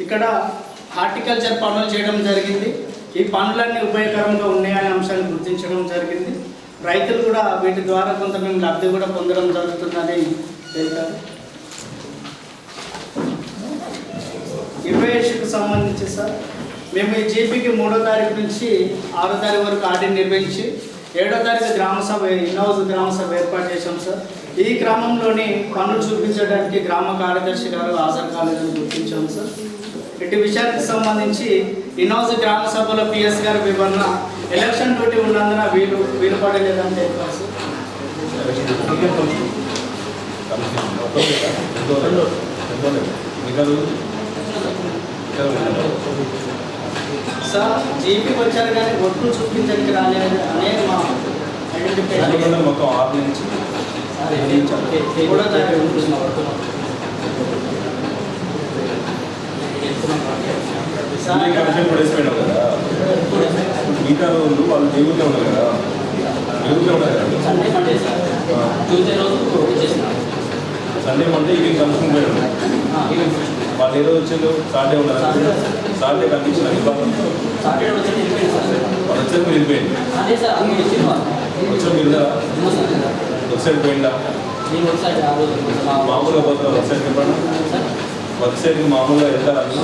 ఇక్కడ హార్టికల్చర్ పనులు చేయడం జరిగింది. ఈ పనులన్నీ ఉపయోగకరంగా ఉన్నాయనే అంశాన్ని గుర్తించడం జరిగింది. రైతులు కూడా వీటి ద్వారా కొంత మేము లబ్ధి కూడా పొందడం జరుగుతుందని తెలిపారు. 20 సంబంధించి సార్ మేము ఈ జీపీకి 3వ తారీఖు నుంచి 6వ తారీఖు వరకు ఆడిట్ నిర్వహించి 7వ తారీఖు గ్రామసభ ఇన్హౌస్ గ్రామసభ ఏర్పాటు చేశాం సార్. ఈ గ్రామంలోని పనులు చూపించడానికి గ్రామ కార్యదర్శి గారు హాజరు కాలేదని గుర్తించాం సార్. ఇటు విషయానికి సంబంధించి ఇన్హౌస్ గ్రామ సభలో పిఎస్ గారి వివరణ ఎలక్షన్ డ్యూటీ ఉన్నందున వీలు పడలేదని తెలిపారు సార్. జీపీకి వచ్చారు కానీ ఒట్లు చూపించడానికి రాలేదు అనేది మా ఐడెంటిఫై మొత్తం 6 నుంచి కమిషన్ పడేసిపోయినావు కదా. మిగతా రోజులు వాళ్ళు దేవుళ్ళే ఉన్నారు కదా, దేవుళ్ళే ఉన్నారు కదా. సండే మండే ఈవినింగ్ కమిషన్ పోయాడు. వాళ్ళు ఏ రోజు వచ్చారు? సాటర్డే ఉన్నారు. సాటర్డే కనిపించిన వాళ్ళు వచ్చారు, మీరు వెళ్ళిపోయింది. వచ్చారు మీరు వెబ్సైట్ పోయిందా? మామూలుగా పోతున్నారు వెబ్సైట్ చెప్పండి. వెబ్సైట్ మామూలుగా వెళ్తారా? ఈ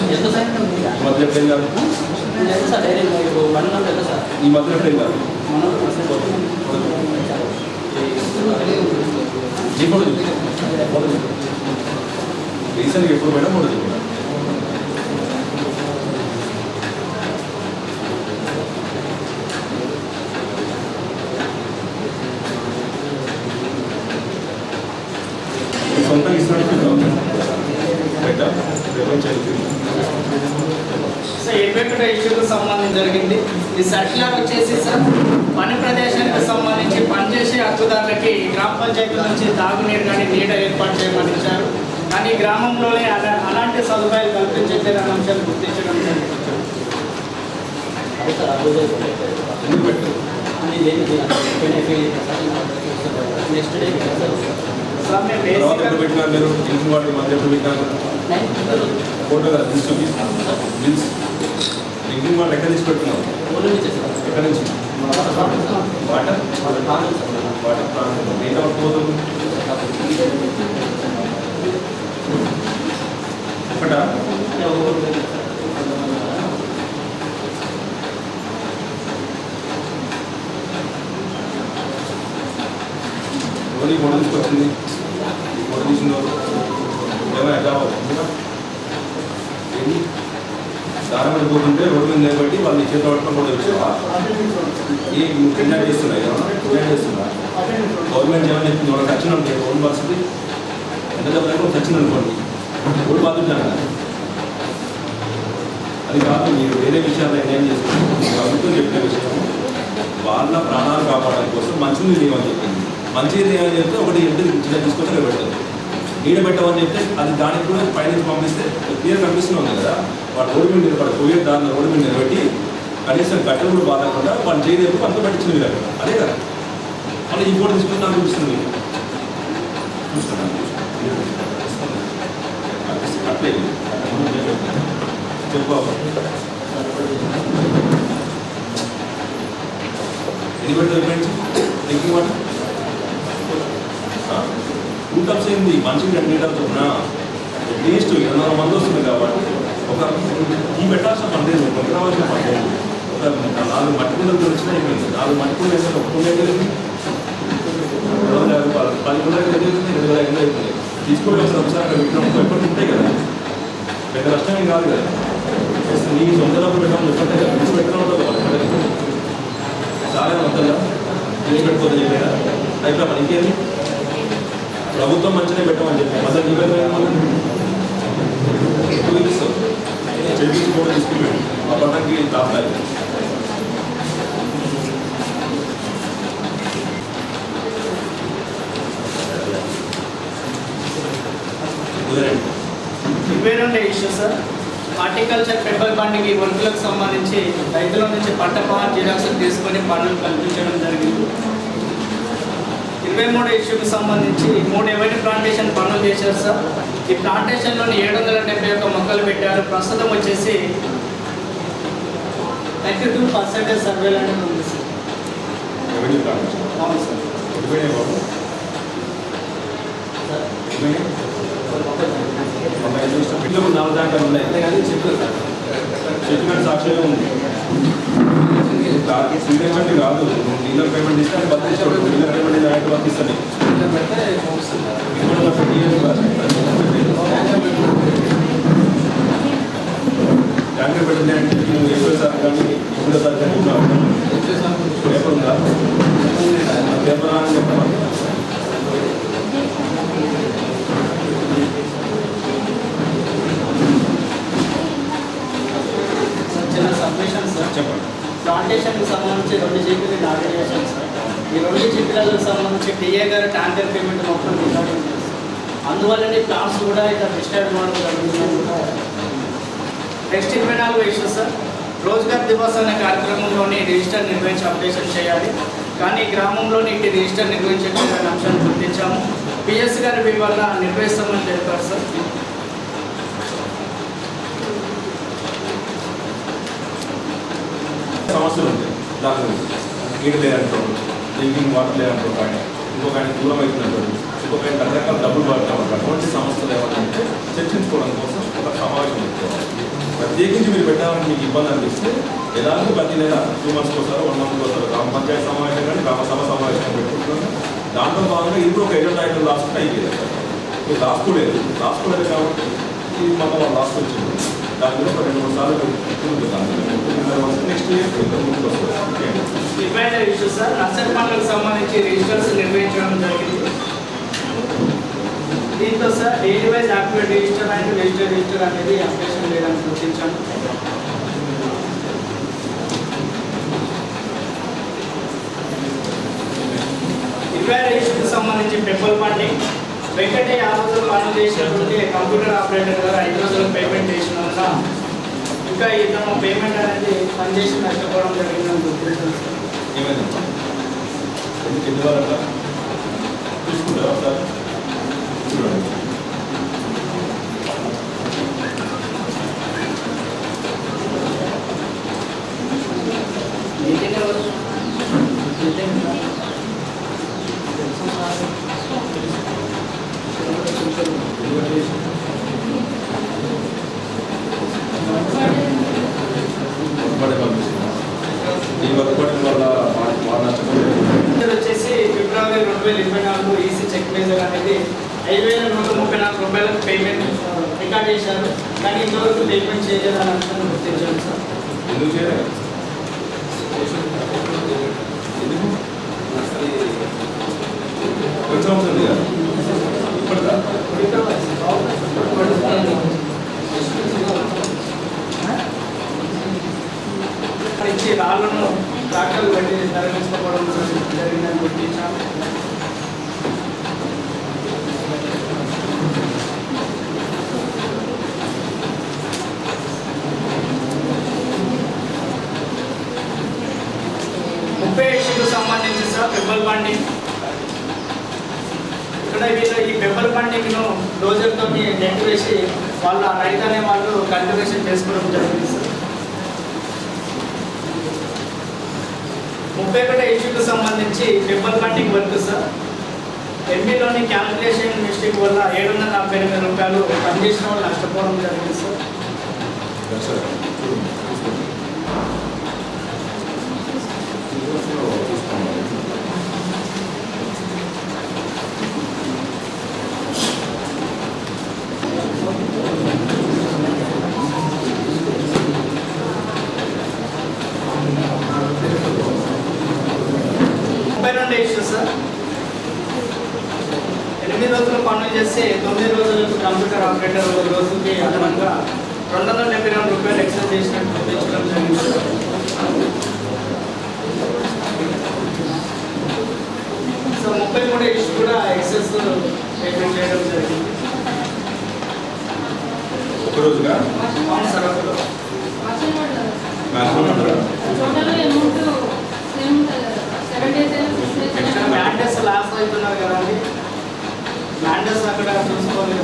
మధ్య ఎప్పుడేం కాదు, ఈ మధ్య ఎప్పుడేం కాదు. రీసెంట్గా ఎప్పుడు పోయినా మూడు చెప్పిన సొంతంగా ఇస్తున్నట్టు ఇన్వెంటరీ ఇష్యూకి సంబంధించి జరిగింది. ఈ సర్క్యులర్ వచ్చేసి సార్ పని ప్రదేశానికి సంబంధించి పనిచేసే హక్కుదారులకి గ్రామ పంచాయతీ నుంచి తాగునీరు కానీ నీడ ఏర్పాటు చేయమని ఇచ్చారు. కానీ గ్రామంలోనే అలాంటి సదుపాయాలు కల్పించట్లేదు అనే అంశాలు గుర్తించడం జరిగింది. డ్రింకింగ్ వాటర్ ఎక్కడ తీసి పెట్టుకున్నావు? ఎక్కడి నుంచి? వాటర్ ఎంత పోతుంది? ఒకటా? ఎవరు ఈ మొదలు తీసుకొచ్చింది? మొదలు తీసిన ఏమైనా ఎట్లా దారం పడిపోతుంటే రోడ్డు మీద నిలబెట్టి వాళ్ళు చేతిలో పట్టుకొని కూడా వచ్చేవా? ఈ కింద చేస్తున్నాయి చేస్తున్నా గవర్నమెంట్ ఏమైనా చెప్పింది? వాళ్ళకి వచ్చిన ఉంటాయి ఓన్ పరిస్థితి ఎంత డబ్బులు వచ్చింది అనుకోండి, ఓడి బాగుంటాను. అది కాదు, మీరు వేరే విషయాలు ఏం చేస్తున్నారు? ప్రభుత్వం చెప్పిన విషయం వాళ్ళ ప్రాణాలు కాపాడడం కోసం మంచినీళ్ళు ఏమని చెప్పింది. మంచిది ఏమని చెప్తే ఒకటి ఎంటర్ చిన్న తీసుకొని నిలబెడతారు. నీడ పెట్టమని చెప్తే అది దానికి కూడా పైన పంపిస్తే క్లియర్ కనిపిస్తుంది కదా. వాడు రోడ్డు మీద నిలబడి పోయే దాన్ని రోడ్డు మీద నిలబెట్టి కనీసం గట్టలు కూడా బాధకుండా వాళ్ళు చేయలేదు అంత పట్టించిన మీరు అక్కడ అదే కదా. మళ్ళీ ఈ ఫోటో తీసుకుని నాకు చూపిస్తుంది. చూస్తున్నాను అట్లేదు చెప్పు ఎన్ని పెడతారు డ్రింకింగ్ వాటర్? 2 టబ్స్ అయింది. మనిషికి 2 లీటర్స్ ఉన్నా అట్లీస్ట్ 200 మంది వస్తుంది కాబట్టి ఒక ఈ పెట్టాల్సిన పని లేదు, ఒక రావాల్సిన పని లేదు. ఒక 4 మట్టి కుండలు వచ్చినా అయిపోయింది. 4 మట్టి కుండలు వేస్తే ఒక కుండ అయిపోయింది. 250 రూపాయలు 10 కుండలు అయిపోయింది, 2500 అయిపోయింది. తీసుకోవడం ఒకసారి అక్కడ పెట్టినప్పుడు ఎప్పటికీ ఉంటాయి కదా, పెద్ద నష్టం ఏం కాదు కదా. నీ సొంత డబ్బులు పెట్టాలని చెప్పంటే కదా, తీసి పెట్టడం ఉంటుంది కదా. చాలా మొత్తంగా తీసి పెట్టుకోతే చెప్పేదా అయిపోయి మన ఇంకేంది ప్రభుత్వం మంచిగా పెట్టమని చెప్పి మళ్ళీ చూపిస్తాం చెల్లించి కూడా తీసుకున్నాడు ఆ పట్టణకి తాపాలి. ఇవేనండి ఇష్యూ సార్. హార్టికల్చర్ పెట్రోల్ బండికి వర్కులకు సంబంధించి రైతుల నుంచి పంట పవన్ జిరాక్స్ తీసుకొని పనులు కల్పించడం జరిగింది. 23 ఇష్యూకి సంబంధించి 3 ఎవరి ప్లాంటేషన్ పనులు చేశారు సార్. ఈ ప్లాంటేషన్లోని 771 మొక్కలు పెట్టారు. ప్రస్తుతం వచ్చేసి 32% సర్వేలు అనేది ఉంది సార్. రెవెన్యూ ప్లాంటేషన్ అవును సార్. ఎటుపోయినాయి బాబు? ఇంట్లో 4 దాంట్లో ఉన్నాయి కానీ చెప్పినట్టు సాక్ష్యమే ఉంది. శ్రీలక్ష్మి కాదు, డీలర్ పేమెంట్ ఇస్తే అది బతిస్తాడు. డీలర్ పేమెంట్ డైరెక్ట్ బతిస్తాను. ట్యాంకర్ పెట్టింది అంటే నువ్వు 20 కానీ 20 కానీ పేపర్ ఉందా? పేపర్ అని చెప్పాలి. చిన్న సబ్మిషన్ సార్. చెప్పండి. ప్లాంటేషన్కి సంబంధించి 2 జీపీలు ఆర్డర్ చేశాను సార్. ఈ 2 జీపీలకు సంబంధించి టీఏ గారు ట్యాంకర్ పేమెంట్ మొత్తం రికార్డింగ్ చేస్తారు. అందువల్లనే ప్లాన్స్ కూడా ఇట్లా డిస్టర్బ్ అవ్వడం జరుగుతుంది. Next 24 issue sir. Rozgar Diwas అనే కార్యక్రమంలోని రిజిస్టర్ నిర్వహించి అప్డేషన్ చేయాలి. కానీ గ్రామంలోని ఇటు రిజిస్టర్ నిర్వహించలేదనే అంశాన్ని గుర్తించాము. పిఎస్ గారు మీ వల్ల నిర్వహిస్తామని తెలిపారు సార్. సమస్యలు ఉంటాయి. దాని నీళ్ళు లేదంటారు, డ్రింకింగ్ వాటర్ లేదంటారు, ఆయన ఇంకొక ఆయన దూరం అవుతున్నట్టు, ఇంకొక ఆయన రకరకాల డబ్బులు పడతామంటారు. అటువంటి సమస్యలు ఏమంటే చర్చించుకోవడం కోసం ఒక సమావేశం పెట్టుకోవాలి. ప్రత్యేకించి మీరు పెట్టాలని మీకు ఇబ్బంది అనిపిస్తే ఎలాంటి ప్రతి నెల 2 months ఒకసారి 1 month ఒకసారి గ్రామ పంచాయతీ సమావేశం కానీ గ్రామ సభ సమావేశం పెట్టుకుంటున్నాను. దాంట్లో భాగంగా ఇప్పుడు ఒక 7 ఐటమ్ రాసుకుంటే అయిపోయింది. మీరు రాసుకోలేదు కాబట్టి ఈ మన వాళ్ళు రాసుకొచ్చింది. దాని మీద ఒక 2-3 సార్లు నెక్స్ట్ ఇయర్ ముందుకు వస్తుంది. Reminder issue sir. నర్సరీ పండ్లకు సంబంధించి రిజిస్టర్స్ నిర్వహించడం జరిగింది. దీంతో sir daily wise activate register and register అనేది అప్డేషన్ లేదని సూచించాను. రిజిస్టర్కి సంబంధించి పెప్పల్ ఫండింగ్ వెంకటయ్య 5 రోజులు పనులు చేసినటువంటి కంప్యూటర్ ఆపరేటర్ గారు 5 రోజులు పేమెంట్ చేసిన వల్ల ఇంకా ఇతను పేమెంట్ అనేది పనిచేసి నష్టపోవడం జరిగిందని గుర్తించాను సార్. ఏమైందమ్మా? ఎందుకు ఎందువల్ల చూసుకుంటారా సార్? చూడండి. వచ్చేసి ఫిబ్రవరి 2024 ఈసీ చెక్ మేజర్ అనేది 5,134 రూపాయలకు పేమెంట్ రికార్డ్ చేశారు. కానీ ఇంతవరకు పేమెంట్ చేయలేదని అంశాన్ని గుర్తించాను సార్. ఎందుకు చేయాలి? కొంచెం అవుతుంది కదా ఇప్పటిదా? ఇచ్చి రాళ్లను ట్రాక్టర్లు పెట్టి తరలించుకోవడం జరిగిందని గుర్తించాము. సంబంధించి సార్ పెబ్బల్ బండింగ్ ఇక్కడ వీళ్ళు ఈ పెబ్బల్ బండింగ్ను డోజర్తో నెట్ వేసి వాళ్ళ రైతు అనే వాళ్ళు కల్టివేషన్ చేసుకోవడం జరిగింది సార్. 31 ఇష్యూకి సంబంధించి పెబ్బల్ బండింగ్ వర్క్ సార్. ఎంబీలోని క్యాల్కులేషన్ మిస్టేక్ వల్ల 748 రూపాయలు పనిచేసిన వాళ్ళు నష్టపోవడం జరిగింది సార్. సార్ 8 రోజులు పనులు చేస్తే 9 రోజులకు కంప్యూటర్ ఆపరేటర్ రోజుకి అదనంగా 272 రూపాయలు ఎక్సెస్ చేసినట్టు గుర్తించడం జరిగింది. సో 33 ఇష్యూ కూడా ఎక్సెస్ పేమెంట్ చేయడం జరిగింది. ఒక రోజుగా అవును సార్. మ్యాండేస్ లాస్ అవుతున్నారు కదండి, మ్యాండేస్ అక్కడ చూసుకోలేదు.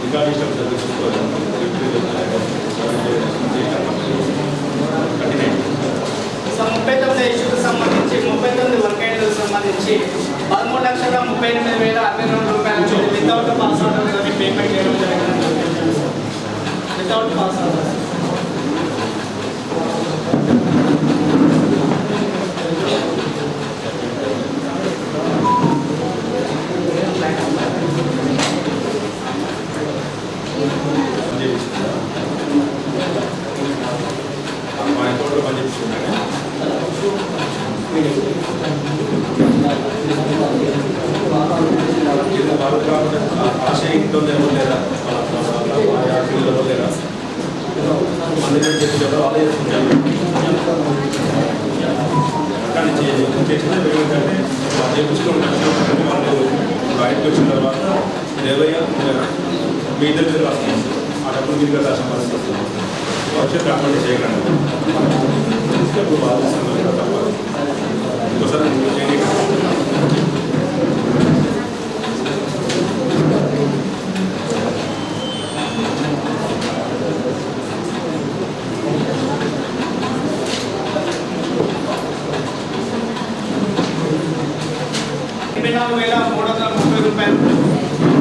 ఇంకా ఇష్టం చూసుకోవాలి. సో 39 ఇష్యూకి సంబంధించి 39 వర్క్ ఐడీలకు సంబంధించి 13,38,062 వితౌట్ పాస్ అవుట్ పేమెంట్ చేయడం జరిగింది. వితౌట్ పాస్ అవుట్ ఆశ ఇంట్లో లేదా లేదా అందుకని చెప్పి వాళ్ళే చేసుకుంటారు. కానీ చేసిన ఏంటంటే వాళ్ళు చేయించుకుని వాళ్ళు బయటకు వచ్చిన తర్వాత 20 మీ ఇద్దరు మీరు రాస్తుంది ఆ డబ్బులు మీరు రాసిన పరిస్థితి వచ్చే ట్రాన్స్ఫర్ చేయకండి. ఇప్పుడు బాధిస్తున్నారు తప్పదు. ఇంకోసారి రూపాయలు,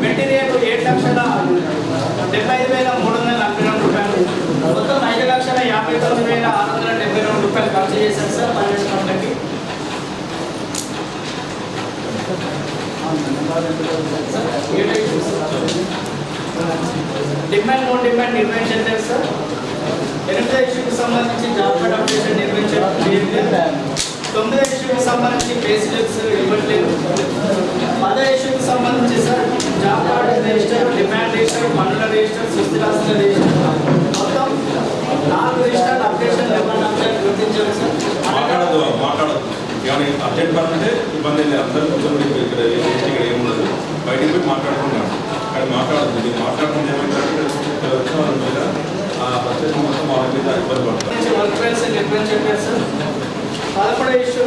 మెటీరియల్ 7,75,342 రూపాయలు, మొత్తం 5,59,672 రూపాయలు ఖర్చు చేశారు సార్ ఫైనాన్స్ కంపెనీకి. డిమాండ్ నో డిమాండ్ నిర్వహించారు సార్. 8వ ఇష్యూకి సంబంధించి జాబ్ కార్డ్ అప్డేషన్ నిర్వహించడం చేయలేదు. 9వ ఇష్యూకి సంబంధించి పే స్లిప్స్ ఇవ్వట్లేదు. 10వ ఇష్యూకి సంబంధించి sir job card register, demand register, పన్నుల రిజిస్టర్, సుస్థిరాస్తుల రిజిస్టర్, మొత్తం 4 రిజిస్టర్ అప్డేషన్ ఇవ్వడం గుర్తించారు సార్. మాట్లాడదు ఏమైనా అర్జెంట్ పని అంటే ఇబ్బంది లేదు. అందరూ కూర్చొని ఇక్కడ ఏముండదు, బయటికి పోయి మాట్లాడుకుంటున్నాను. కానీ మాట్లాడదు, మీరు మాట్లాడుకుంటే ఏమైందంటే వచ్చిన వాళ్ళ మీద ఆ ప్రత్యేకం మొత్తం వాళ్ళ మీద ఇబ్బంది పడుతుంది. వర్క్ ఫైల్స్ నిర్వహించారు సార్. 11వ ఇష్యూ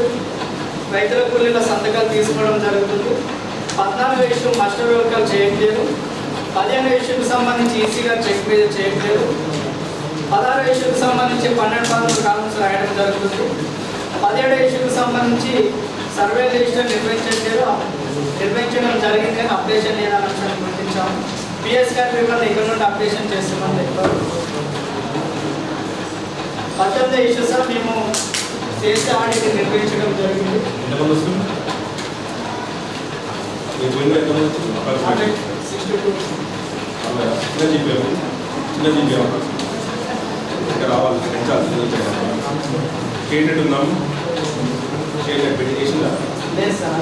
రైతుల కూలీల సంతకాలు తీసుకోవడం జరుగుతుంది. 14వ ఇష్యూ మాస్టర్ వర్కాలు చేయట్లేదు. 15వ ఇష్యూకి సంబంధించి ఈసీగా చెక్ చేయట్లేదు. 16వ ఇష్యూకి సంబంధించి 12 కాలమ్స్ రాయడం జరుగుతుంది. 17వ ఇష్యూకి సంబంధించి సర్వే రిజిస్టర్ నిర్వహించడం జరిగింది కానీ అప్డేషన్ లేదని అంశాన్ని గుర్తించాము. పిఎస్ గారి వివరణ ఇక్కడ నుండి అప్డేషన్ చేస్తున్నాం. 18వ ఇష్యూ సార్ మేము చేసే ఆడిట్ నిర్వహించడం జరిగింది. ఎంతమంది వస్తుంది? 62 చిన్న జీపీ ఇంకా రావాలి. స్టేటెడ్ ఉన్నాము, స్టేటెడ్ పెట్టి లేదు సార్.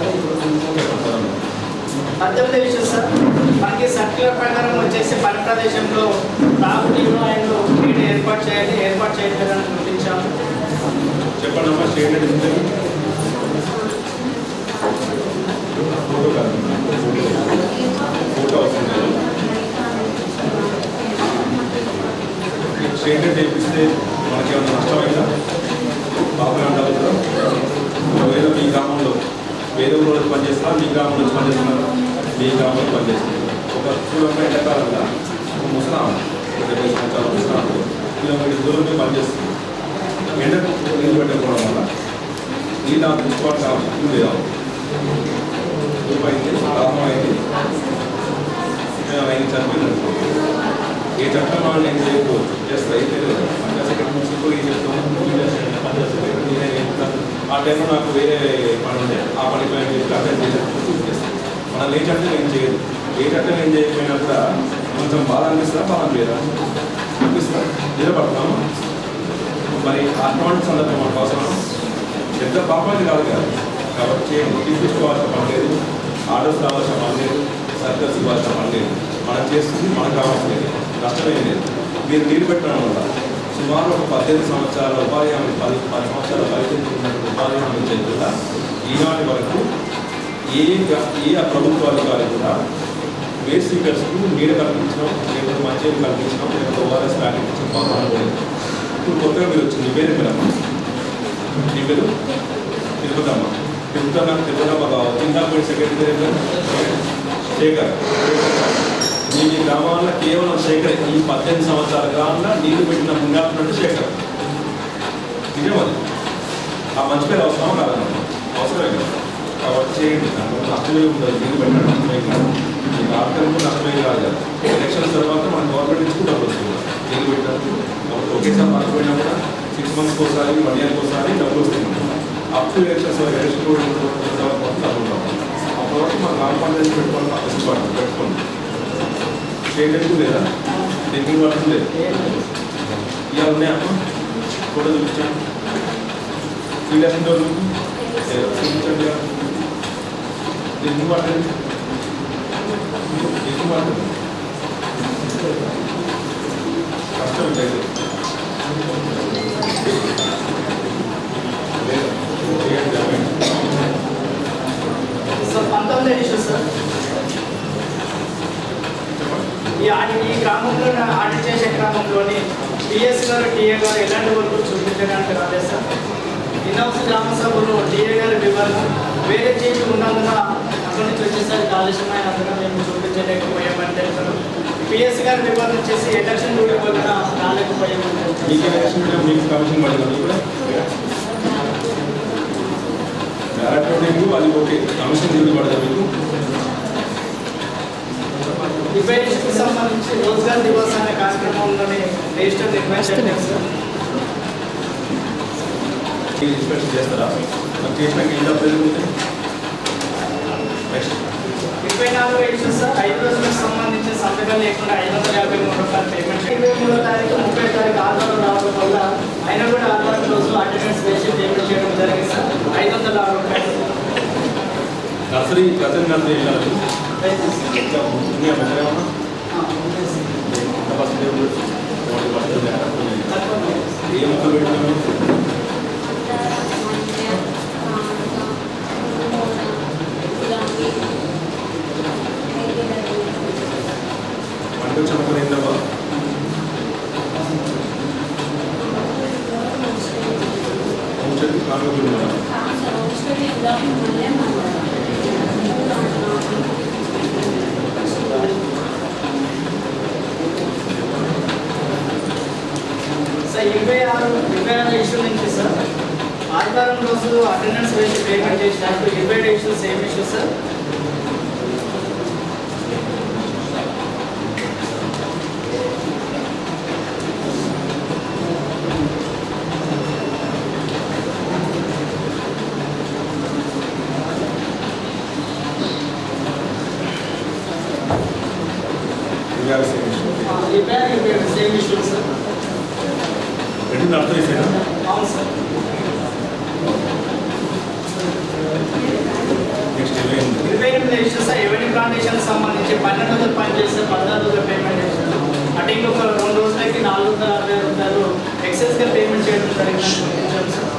18వ ఇష్యూ సార్ మనకి సర్క్యులర్ ప్రకారం వచ్చేసి పని ప్రదేశంలో తాగునీరు అండ్ నీటి ఏర్పాటు చేయలేదని గుర్తించాము. చెప్పండి అమ్మా. స్టేటెడ్ ఫోటో కాదు, ఫోటో వస్తుంది. స్టేటెడ్ చేపిస్తే మనకి ఏమైనా నష్టమైందా? బాగా ఉండాలి కదా. వేరే మీ గ్రామంలో వేరే ఊళ్ళో పనిచేస్తున్నా, మీ గ్రామంలో పనిచేస్తున్నారు, మీ గ్రామంలో పనిచేస్తున్నారు. ఒక కిలోమీటర్ ఎండాకాలంగా ఒక ముసలాం 70 సంవత్సరాల ముసలాం కిలోమీటర్ దూరంలో పనిచేస్తుంది. ఎండకు నీళ్ళు పెట్టకపోవడం వల్ల నీళ్ళు నాకు తీసుకోవడం కావాలి లేదా రూపాయింది లాభం అయింది అయింది చనిపోయింది. ఏ చట్టం వాళ్ళు ఏం చేయకపోవచ్చు, జస్ట్ అయితే పంచాయత్ సెక్రటరీ మున్సిపల్ ఏం చెప్తాము, ఆ టైంలో నాకు వేరే పని ఉంటే ఆ పని పైన అటెండ్ చేస్తాను. మనం ఏ చట్టం ఏం చేయదు, ఏ చట్టం ఏం చేయకపోయినా కూడా కొంచెం బాధ అనిపిస్తుందా, బాధ లేదా అనిపిస్తుందా, నిలబడతాము. మరి అటువంటి సందర్భం మనకు అవసరం. పెద్ద పాపాన్ని కాదు కదా, కాబట్టి తీసుకోవాల్సిన పని లేదు, ఆర్డర్స్ రావాల్సిన పని లేదు, సర్కల్స్ ఇవ్వాల్సిన పని లేదు. మనం చేస్తుంది మనకు కావాల్సిన లేదు, నష్టమేం లేదు. మీరు నీరు పెట్టడం వల్ల సుమారు ఒక 18 సంవత్సరాల ఉపాధి హామీ 10 సంవత్సరాల పరిస్థితి ఉన్నటువంటి ఉపాధి హామీ చేతుల్లో ఈనాటి వరకు ఏ ప్రభుత్వ అధికారి కూడా వేస్ట్ స్పీకర్స్కు నీడ కల్పించడం, లేకపోతే మంచిగా కల్పించడం, లేకపోతే ఓఆర్ఎస్ ప్యాకెట్ ఇచ్చిన పాత్ర లేదు. ఇప్పుడు కొత్తగా మీరు వచ్చింది, నీ పేరు ఎక్కడమ్మా? నీ పేరు తిరుపతమ్మ. తిరుపతమ్మ కావచ్చు. ఇంకా మీరు సెక్రటరీ శేఖర్. మీ గ్రామాల్లో కేవలం శేఖర్ ఈ 18 సంవత్సరాల కాలంలో నీళ్లు పెట్టిన ముంగాడు శేఖర్ నిజం అది. ఆ మంచి పేరు అవసరం కాదన్నమాట, అవసరమే కదా. కాబట్టి చేయండి, దాంట్లో నష్టమే ఉండదు. నీళ్ళు పెట్టడం నష్టమే కాదు, మీకు ఆర్థికంగా నష్టమే కాదు కదా. ఎలక్షన్స్ తర్వాత మన గవర్నమెంట్ నుంచి కూడా డబ్బులు వస్తుంది నీళ్ళు పెట్టినప్పుడు. కాబట్టి ఒకేసారి మారిపోయినా కూడా 6 months ఒకసారి 1 year ఒకసారి డబ్బులు వస్తుంది. అప్ టు ఎలక్షన్స్ ఎలక్షన్ కూడా డబ్బులు రావాలి. అప్పటి వరకు మన గ్రామ పంచాయతీ పెట్టుకోవాలి, పట్టు పెట్టుకోండి. చేయడానికి లేదా డ్రింకింగ్ వాటర్ లేదు. ఇవాళ ఉన్నాయమ్మా ఫోటో చూపించాను. శ్రీలక్ష్మి డోర్ చూపించండి కదా. డ్రింకింగ్ వాటర్ కష్టం లేదు. Sir 19 issue sir. ఈ గ్రామంలో ఆడిట్ చేసే గ్రామంలోని పిఎస్ గారు టీఏ గారు ఎలాంటి వరకు చూపించడానికి రాలేదు సార్. ఇన్హౌస్ గ్రామ సభలో టీఏ గారి వివరణ వేరే చేసి ఉన్నందున అక్కడి నుంచి వచ్చేసరి ఆలస్యమైనందున మేము చూపించలేకపోయామని తెలుసు. పిఎస్ గారి వివరణ వచ్చేసి ఎలక్షన్ డ్యూటీ వలన రాలేకపోయామని తెలుసు. అది ఓకే, కమిషన్ డ్యూటీ పడదా మీకు? డిఫెన్స్కి సంబంధించి రోజ్గార్ దివస్ అనే కార్యక్రమంలోని రిజిస్టర్ నిర్వహించలేదు సార్. ఇన్స్పెక్షన్ చేస్తారా? మరి చేసినాక ఏం తప్పలేదు? Next 24 issues sir. 5 రోజులకు సంబంధించి సంతకాలు లేకుండా 553 రూపాయలు పేమెంట్. 23వ తారీఖు 30వ తారీఖు ఆధారం రావడం వల్ల అయినా కూడా ఆధారం రోజు అటెండెన్స్ వేసి పేమెంట్ చేయడం జరిగింది సార్. 506 రూపాయలు. నర్సరీ ప్రజెంట్ నర్సరీ వెళ్ళాలి. ఏ మొక్కలు పెట్టినాము? వంట చెప్పడం ఏంటమ్మా? చెప్పి కానుకలు సార్ 26 ఇష్యూ నుంచి సార్ ఆదివారం రోజు అటెండెన్స్ వేసి పేమెంట్ చేసినట్టు 27 issue same issue sir. Same issue sir. రెండు అర్థం చేసేనా? అవును sir. Next 28 issue sir. Avenue plantation సంబంధించి 12 రోజులు పనిచేస్తే 16 రోజులు పేమెంట్ చేశారు. అంటే ఇంకొక 2 రోజులకి 460 రూపాయలు ఎక్సెస్గా పేమెంట్ చేయడం జరిగిందని గుర్తించాం సార్.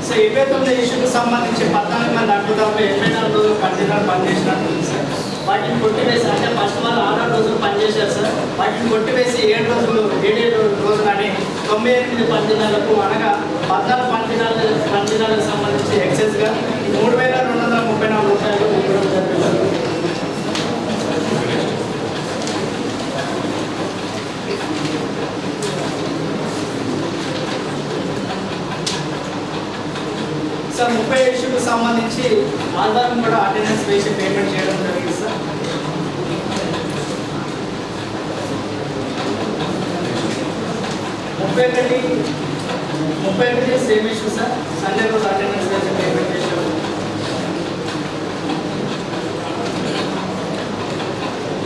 సో 29 ఇష్యూకి సంబంధించి 14 మంది అడ్డుదాపు 84 రోజులు కంటిన్యూగా పనిచేసినట్టు ఉంది సార్. వాటిని కొట్టివేసి అంటే ఫస్ట్ వాళ్ళు 6 రోజులు పనిచేశారు సార్. వాటిని కొట్టివేసి 7 రోజులని 98 పందినాలకు అనగా 14 పందినాలకు సంబంధించి ఎక్సెస్గా 3234 రూపాయలు ఇవ్వడం జరిగింది. సార్ 30 ఇష్యూకి సంబంధించి ఆధారం కూడా అటెండెన్స్ వేసి పేమెంట్ చేయడం జరిగింది సార్. ముప్పై ఒకటి సేమ్ ఇష్యూ సార్. సండే రోజు అటెండెన్స్ వేసి పేమెంట్ చేశారు.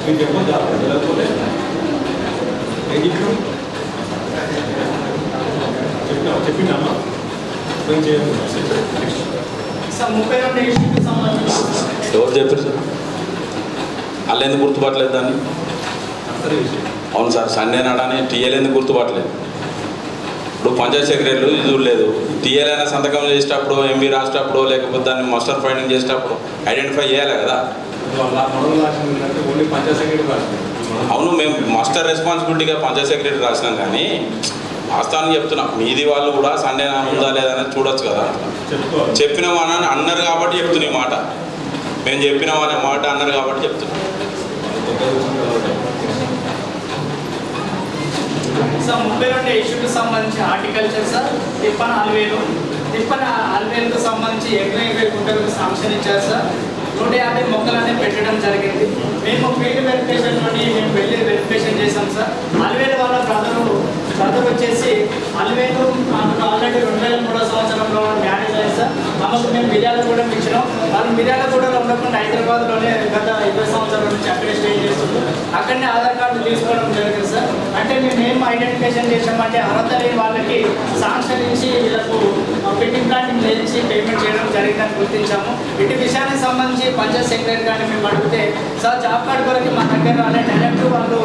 మీకు చెప్పొద్దా? వెళ్ళకపోతే ఏం చెప్పినాం? చెప్పిందమ్మా సార్ 32 ఇష్యూకి సంబంధించి ఎవరు చెప్పారు సార్? వాళ్ళు ఎందుకు గుర్తుపట్టలేదు దాన్ని? అవును సార్, సండే నాడని టీఎల్ ఎందుకు గుర్తుపట్టలేదు? ఇప్పుడు పంచాయతీ సెక్రటరీలు ఇది చూడలేదు. టీఎల్ అయినా సంతకం చేసేటప్పుడు, ఎంబీ రాసేటప్పుడు, లేకపోతే దాన్ని మస్టర్ ఫైండింగ్ చేసేటప్పుడు ఐడెంటిఫై చేయాలి కదా. పంచాయతీ సెక్రటరీ అవును, మేము మాస్టర్ రెస్పాన్సిబిలిటీగా పంచాయతీ సెక్రటరీ రాసినాం, కానీ వాస్తవానికి చెప్తున్నా, మీది వాళ్ళు కూడా సండే ఉందా లేదనేది చూడొచ్చు కదా. చెప్పుకోవాలి. చెప్పినామని అన్నారు కాబట్టి చెప్తున్నా ఈ మాట. మేము చెప్పినామనే మాట అన్నారు కాబట్టి చెప్తున్నాం. సార్ 32 ఇష్యూకి సంబంధించి హార్టికల్చర్ సార్ తిప్పన అల్వేలుకు సంబంధించి 20 గుంటలకు శాంక్షన్ ఇచ్చారు సార్. 150 మొక్కలు అనేది పెట్టడం జరిగింది. మేము ఫీల్డ్ వెరిఫికేషన్ నుండి మేము వెళ్ళి వెరిఫికేషన్ చేసాం సార్. అల్వేలు వాళ్ళ బ్రదర్ వచ్చేసి అల్వేలు ఆల్రెడీ 2003 సంవత్సరంలో మ్యారేజ్ అయ్యింది సార్. ఆమెకు మేము మిర్యాలగూడెం ఇచ్చినాం. వాళ్ళు మిర్యాలగూడెంలో ఉండకుండా హైదరాబాద్లోనే గత 20 సంవత్సరాల నుంచి అక్కడే స్టే చేస్తున్నాం. అక్కడనే ఆధార్ కార్డు తీసుకోవడం జరిగింది సార్. అంటే మేము ఏం ఐడెంటిఫికేషన్ చేసామంటే అర్హత లేని వాళ్ళకి శాంక్షన్ ఇచ్చి వీళ్ళకు ఫిట్టింగ్ ప్లాంటింగ్ చేయించి పేమెంట్ చేయడం జరిగిందని గుర్తించాము. ఇటు విషయానికి సంబంధించి పంచాయత్ సెక్రటరీ గారిని మేము అడిగితే సార్ జాబ్ కార్డు కొరకు మా దగ్గర రాలే, డైరెక్ట్ వాళ్ళు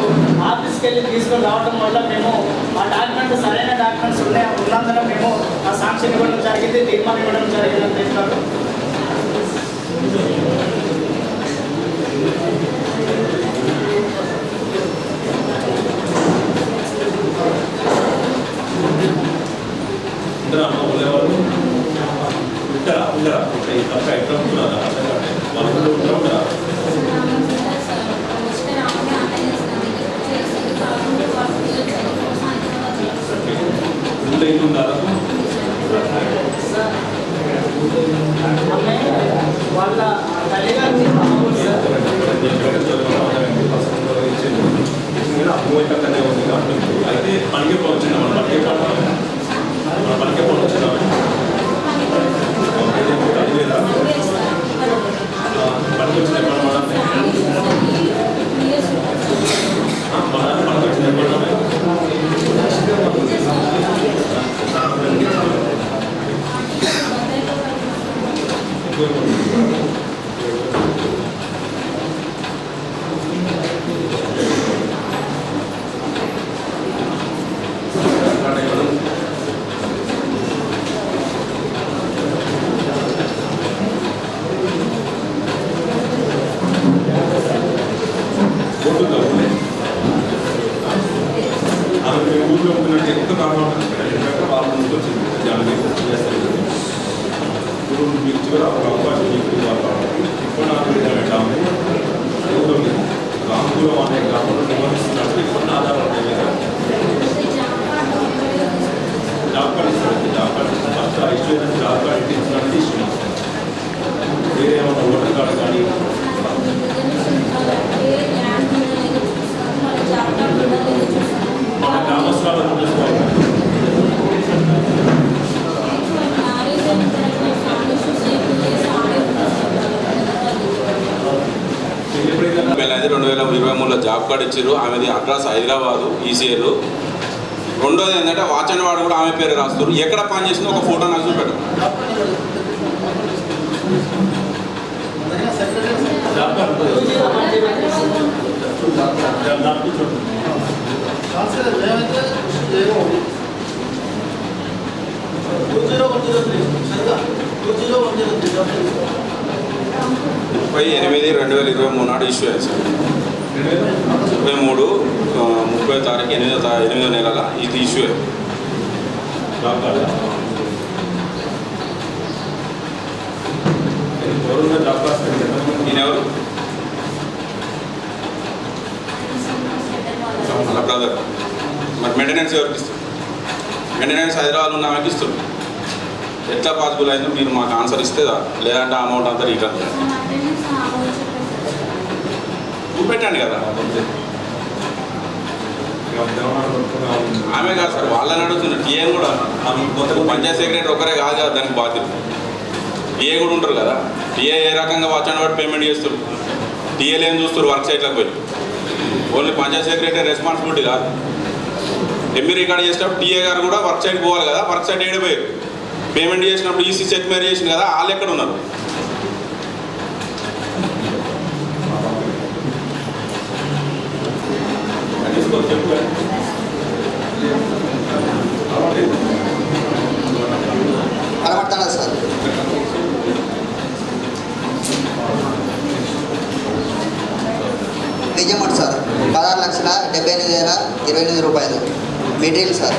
ఆఫీస్కి వెళ్ళి తీసుకొని రావడం వల్ల మేము ఆ డాక్యుమెంట్ సరైన డాక్యుమెంట్స్ ఉన్నందున మేము ఆ శాంక్షన్ ఇవ్వడం జరిగింది, తీర్మానం ఇవ్వడం జరిగిందని చెప్పారు. వాళ్ళ తల్లిగారిని అయితే పనికి పోవచ్చిన పనికి పోవచ్చిన పనికి వచ్చిన పనికి వచ్చిన ఊళ్ళో ఉంటున్నట్టు ఎక్కువ కారణం వాళ్ళ ముందుకు వచ్చింది ఇప్పుడు మీకు చివరి ఒక అవకాశం ఇప్పుడు నాకు రాంపురం అనే గ్రామంలో నిర్వహిస్తున్నట్టు ఇప్పుడు ఆధారపడే జాబ్ కార్డు ఇస్తాడు. జాబ్ కార్డు ఫస్ట్ ఇష్యూ ఏదైనా జాబ్ కార్డు ఇచ్చినట్టు ఇష్యూ వేరే ఏమన్నా ఓటర్ కార్డు కానీ మన గ్రామస్తులను చూసుకోవాలి. పెళ్ళైంది 2023లో జాబ్ కార్డు ఇచ్చారు. ఆమెది అడ్రస్ హైదరాబాదు ఈసీఏలు. రెండోది ఏంటంటే వాచ్ అండ్ వాడు కూడా ఆమె పేరు రాస్తారు. ఎక్కడ పని చేసిందో ఒక ఫోటో నాకు చూపెట్టారు. ముప్పై 8/2023 నాడు ఇష్యూ అయ్యింది సార్. 23 30వ తారీఖు 8వ నెలల ఇది ఇష్యూ అయ్యింది. ఈయనెవరు? అలా బ్రదర్. మరి మెయింటెనెన్స్ ఎవరికి ఇస్తారు? మెయింటెనెన్స్ హైదరాబాద్ ఉన్న ఆమెకి ఇస్తారు. ఎట్లా పాసిబుల్ అయిందో మీరు మాకు ఆన్సర్ ఇస్తే, లేదంటే అమౌంట్ అంతా రిటర్న్ చూపెట్టండి కదా. ఆమె కాదు సార్, వాళ్ళని అడుగుతున్నారు. టీఏ కూడా పంచాయత్ సెక్రటరీ ఒకరే కాదు కదా దానికి బాధ్యత. టీఏ కూడా ఉంటారు కదా. టీఏ ఏ రకంగా వాచ్ అండ్ వాడు పేమెంట్ చేస్తారు? టీఏలు ఏం చూస్తారు? వర్క్ సైట్లకు పోయి ఓన్లీ పంచాయత్ సెక్రటరీ రెస్పాన్సిబిలిటీ కాదు. ఎంబీ రికార్డ్ చేసినప్పుడు టీఏ గారు కూడా వర్క్ సైట్ పోవాలి కదా. వర్క్ సైట్ ఏడిపోయారు. పేమెంట్ చేసినప్పుడు ఈసీ చెక్ మేర చేసింది కదా, వాళ్ళు ఎక్కడ ఉన్నారు? కనబడతాడా సార్? నిజమంట సార్. 16,78,028 రూపాయలు మెటీరియల్ సార్.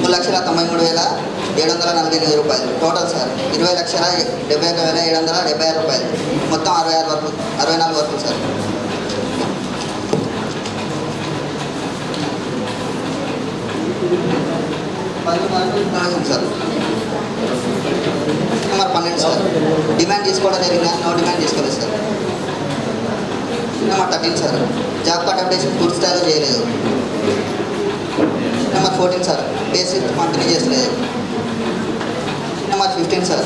3,93,748 రూపాయలు. టోటల్ సార్ 20,71,776 రూపాయలు. మొత్తం 64 వర్కులు sir. Sir number 12 sir, demand తీసుకోవడం జరిగింది కానీ నో డిమాండ్ తీసుకోలేదు sir. Number 13 sir, job card updation పూర్తి స్థాయిలో చేయలేదు. నెంబర్ 14 సార్, బేసిక్ కంటిన్యూ చేసలేదు. నెంబర్ 15 సార్,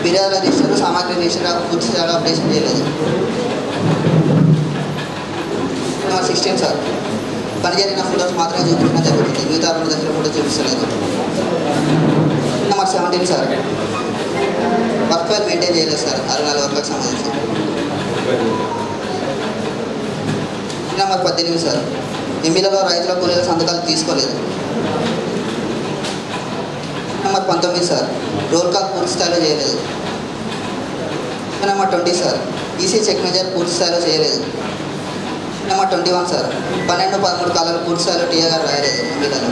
ఫిర్యాదు రిజిస్టర్ సామాగ్రి రిజిస్టర్ పూర్తి స్థాయిలో అప్డేషన్ చేయలేదు. నెంబర్ 16 సార్, పని జరిగిన ఫోటోస్ మాత్రమే చూపించడం జరుగుతుంది, మిగతా 2 దశల ఫోటో చూపిస్తలేదు. Number 17 sir, work file maintain చేయలేదు సార్ 64 వర్క్లకు సంబంధించి. నెంబర్ 18 సార్, ఎంబీలలో రైతుల కూలీల సంతకాలు తీసుకోలేదు. నెంబర్ 19 సార్, రోల్ కాల్ పూర్తి స్థాయిలో చేయలేదు. Number 20 sir, EC check measure పూర్తి స్థాయిలో చేయలేదు. నెంబర్ 21 సార్, 12-13 కాలాలు పూర్తి స్థాయిలో టీఏ గారు రాయలేదు ఎంబీలలో.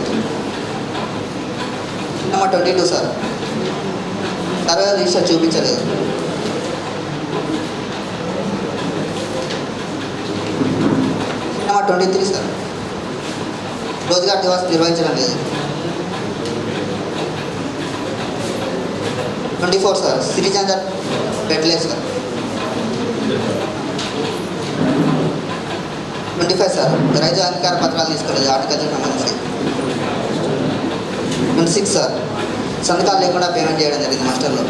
నెంబర్ 22 సార్, సర్వే రిజిస్టర్ చూపించలేదు. నెంబర్ 23 సార్, రోజ్గార్ దివాస్ నిర్వహించడం లేదు. 24 సార్, సిటిజన్ పెట్టలేదు సార్. 25 సార్, రైతు అధికార పత్రాలు తీసుకోలేదు హార్టికల్చర్ సంబంధించి. 26 సార్, సంతకాలు లేకుండా పేమెంట్ చేయడం జరిగింది మాస్టర్లో.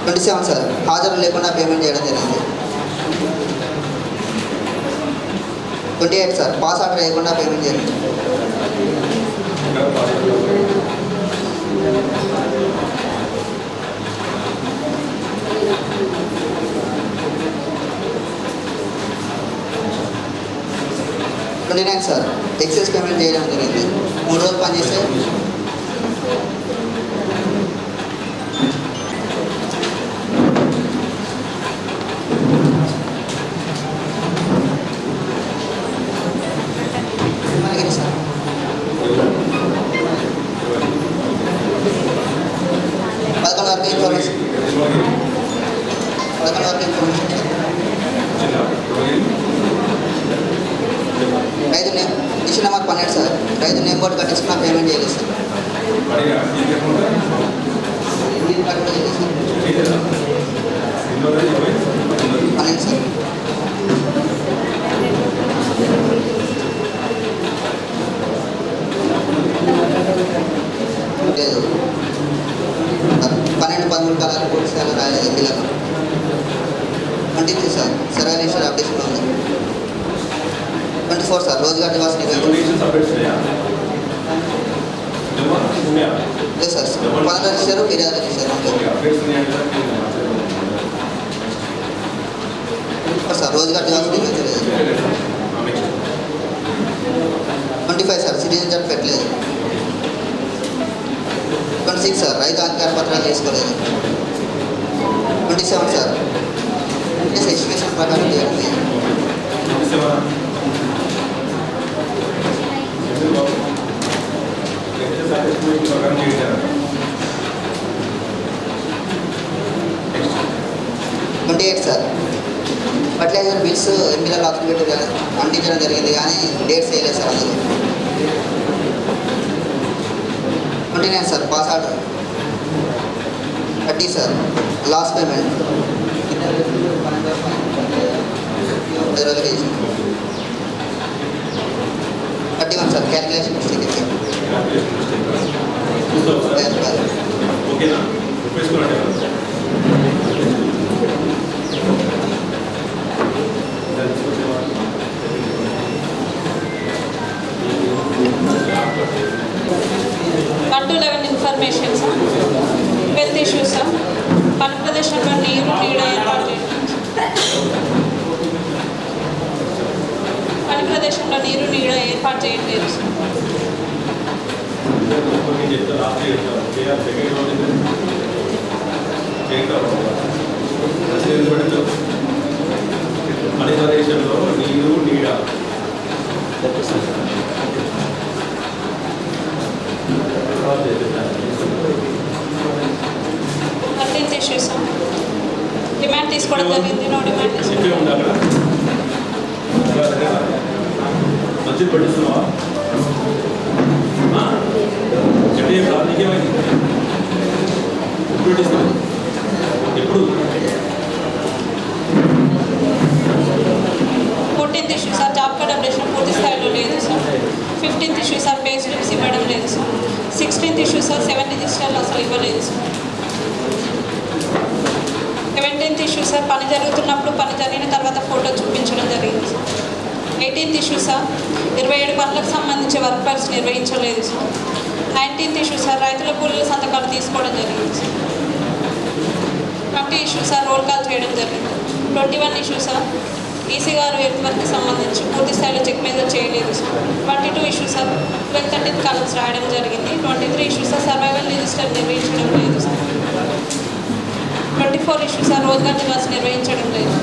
27 సార్, హాజరు లేకుండా పేమెంట్ చేయడం జరిగింది. 28 సార్, పాస్ ఆర్డర్ వేయకుండా పేమెంట్ జరిగింది. 29 సార్, ఎక్సెస్ పేమెంట్ చేయడం జరిగింది. 3 రోజులు పనిచేస్తే మనకి సార్ 11 వరకు ఇన్ఫర్మేషన్ 11 వరకు ఇన్ఫర్మేషన్ రైతు నేమ్ ఇష్యూ నెంబర్ 12 సార్, రైతు నేమ్ బోర్డు కట్టించుకున్న పేమెంట్ చేయలేదు సార్. పన్నెండు సార్. లేదు 12-13 కాలాలు పూర్తి స్థాయిలో రాయలేదు ఎంపీలకు. 23 సార్, సర్వే రిజిస్టర్ అప్డేషన్లో ఉంది. 24 సార్, రోజ్గార్ దివాస్ లేదు సార్, పనులు రిజిస్టర్ ఫిర్యాదు రిజిస్టర్ సార్, రోజ్గార్ దివాస్ నిర్వహించలేదు. 25 సార్, సిటిజన్ జాబ్ పెట్టలేదు. 26 సార్, రైతు అధికార పత్రాలు తీసుకోలేదు. 27 సార్, ఎస్టిమేషన్ ప్రకారం చేయడం లేదు. 28 సార్, ఫర్టిలైజర్ బిల్స్ ఎంపీలలో అప్లికేట్ అందించడం జరిగింది కానీ డేట్స్ వేయలేదు సార్ అందులో. 29 sir, pass order. 30 sir, last payment 31 sir, calculation mistake ఇచ్చారు. ఓకేనా? ఇన్ఫర్మేషన్ హెల్త్ ఇష్యూస్ పని ప్రదేశంలో నీరు నీడ ఏర్పాటు చేయడం, పని ప్రదేశంలో నీరు నీడ ఏర్పాటు చేయట్లేదు. పని ప్రదేశంలో నీరు నీడ తీసుకోవడం జరిగింది. నో డిమాండ్ చెప్పే ఉంది అక్కడ మంచిది పట్టిస్తున్నావా చెప్పే నీకేమైంది ఎప్పుడు పెట్టిస్తావు ఎప్పుడు 14th issue sir job card updation పూర్తి స్థాయిలో లేదు sir. 15th issue sir pay slips ఇవ్వడం లేదు సార్. 16th ఇష్యూ సార్ 7 రిజిస్టర్లు అసలు ఇవ్వలేదు సార్. 17th ఇష్యూ సార్ పని జరుగుతున్నప్పుడు పని జరిగిన తర్వాత ఫోటో చూపించడం జరిగింది సార్. 18th ఇష్యూ సార్ 27 పనులకు సంబంధించి వర్క్ పర్స్ నిర్వహించలేదు సార్. 19th ఇష్యూ సార్ రైతుల కూలీల సంతకాలు తీసుకోవడం జరిగింది sir. 20 issue sir roll call చేయడం జరిగింది. 21 ఇష్యూ సార్ ఈసీ గారు ఎర్త్ వర్క్కి సంబంధించి పూర్తి స్థాయిలో చెక్ మీద చేయలేదు సార్. 22 ఇష్యూ సార్ 1213 కాలమ్స్ రాయడం జరిగింది. 23 ఇష్యూ సార్ సర్వైవల్ రిజిస్టర్ నిర్వహించడం లేదు sir. 24 issue sir Rozgar Nivas నిర్వహించడం లేదు.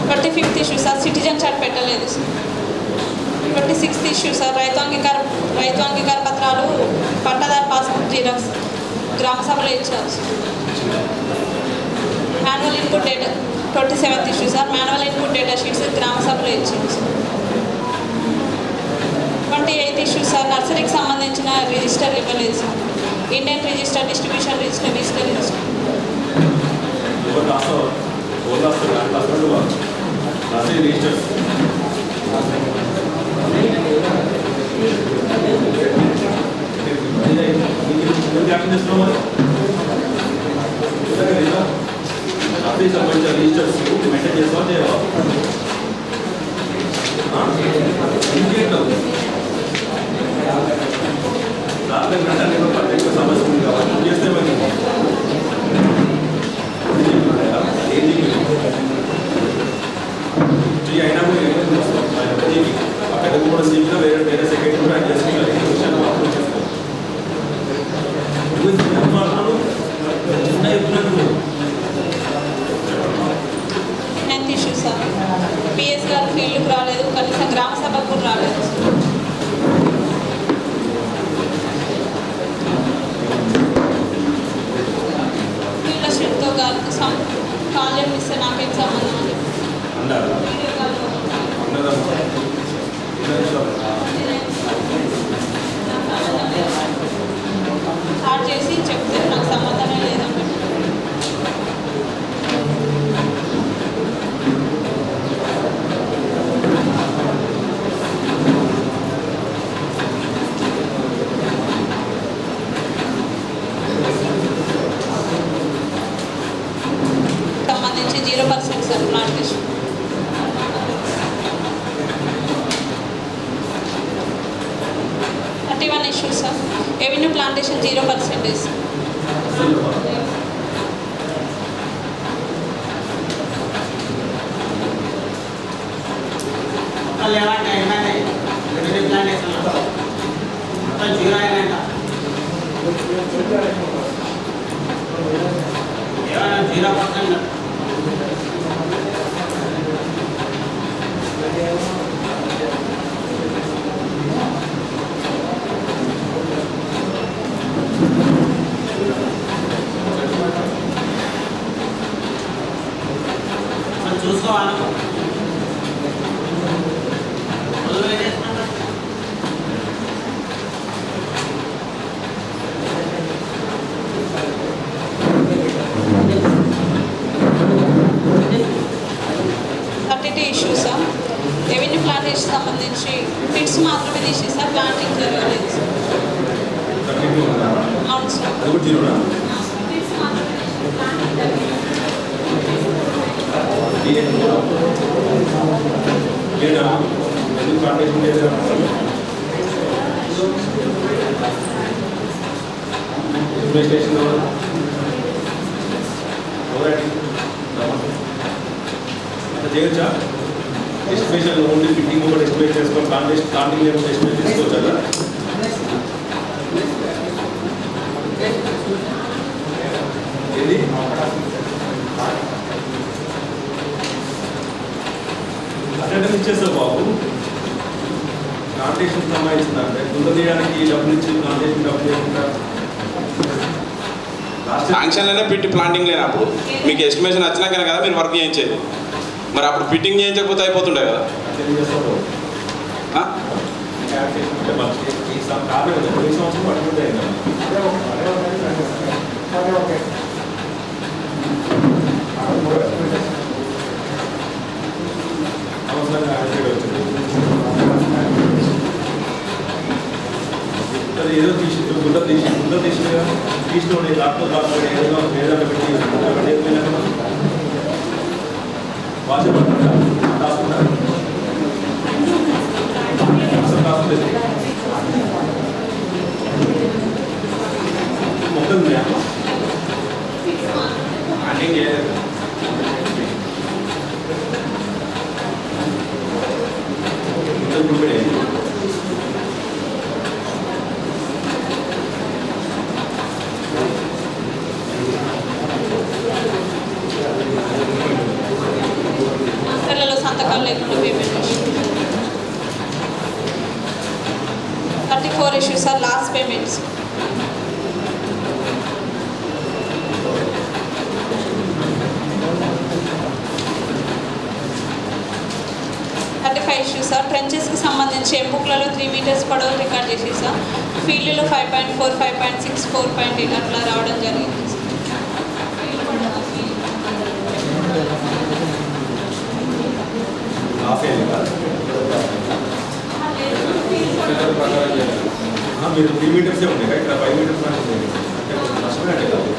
25th issue sir citizen chart పెట్టలేదు సార్. 26th ఇష్యూ సార్ రైతు అంగీకార పత్రాలు పట్టాదారు పాస్బుక్ జిరాక్స్ గ్రామ సభలో ఇచ్చారు sir. Manual input data 27th issue sir manual input data sheets గ్రామ సభలో ఇచ్చారు సార్. 28th ఇష్యూ సార్ నర్సరీకి సంబంధించిన రిజిస్టర్ ఇవ్వలేదు sir. Indian register distribution register registers action చేస్తున్నావు మరి సంబంధించిన రిజిస్టర్స్ మెయింటైన్ చేస్తావా చేయవా దాంట్లో సమస్య ఉంది కాబట్టి చేస్తే మరి అయినా అక్కడ కూడా సీట్లో వేరే సెక్రటరీ కూడా చేసుకున్నారు ఇష్యూ సార్ పిఎస్ గారు ఫీల్డ్కి రాలేదు, కనీసం గ్రామ సభకు కూడా రాలేదు. ఫీల్డ్ అసిస్టెంట్తో గారికి కాలేజ్ ఇస్తే నాకేం సంబంధం అని స్టార్ట్ చేసి చెప్తే నాకు సంబంధమే లేదండి. సంబంధించి 0% sir plantation. Issues sir avenue plantation 0%. చూసుకోవాలి. ఇష్యూస్ రెవెన్యూ ప్లాంటేషన్ సంబంధించి ఫిట్స్ మాత్రమే తీసేసి సార్ ప్లాంటింగ్ జరగలేదు సార్. అవును సార్. ఫిట్స్ మాత్రమే ప్లాంటింగ్ జరగలేదు. చేయొచ్చా? ఎస్టిమేషన్ ఓన్లీ ఫిట్టింగ్ కూడా ఎస్టిమేట్ చేసుకొని ప్లాంటింగ్ లేకుండా ఎస్టిమేట్ చేసుకోవచ్చు కదా? ఏది అటెండెన్స్ ఇచ్చేస్తావు బాబు. ప్లాంటేషన్ సంబంధించిందంటే గుంత తీయడానికి డబ్బులు ఇచ్చి ప్లాంటేషన్ డబ్బులు చేయకుండా శాంక్షన్లోనే పెట్టి ప్లాంటింగ్ లేనప్పుడు మీకు ఎస్టిమేషన్ వచ్చినాకనే కదా మీరు వర్క్ చేయించేది. మరి అప్పుడు ఫిట్టింగ్ చేయించకపోతే అయిపోతుండే కదా. ఏదో గుంట తీసుకుని ల్యాప్టాప్ ఏదో ఏదైనా పెట్టి వాచపడుతుందా రాసుకుంటారు అసలు రాసులేదు మొత్తం అన్నీ చేయలేదు. సంతకాలు లేకుండా payment 34 issues are last payments. Issues sir ట్రెంచెస్కి సంబంధించి ఎంబుక్లలో 3 meters పొడవు రికార్డ్ చేసి సార్ ఫీల్డ్లో 5.4, 5.6, 4.8 అట్లా రావడం జరిగింది. మీరు 3 meters ఉంటాయి ఇక్కడ 5 meters అంటే నష్టమే అంటే కాదు.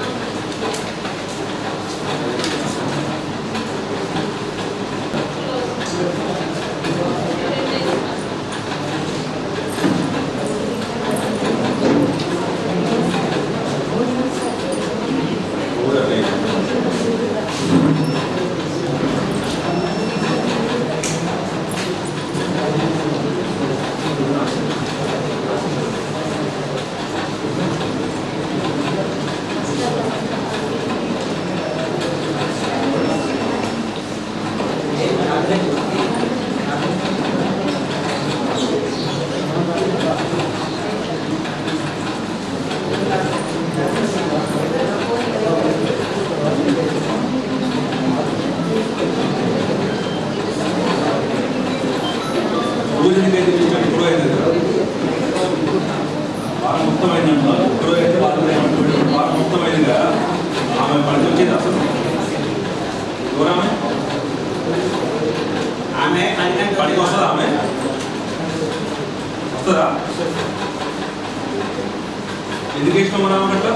ఎడ్యుకేషన్ మనమాట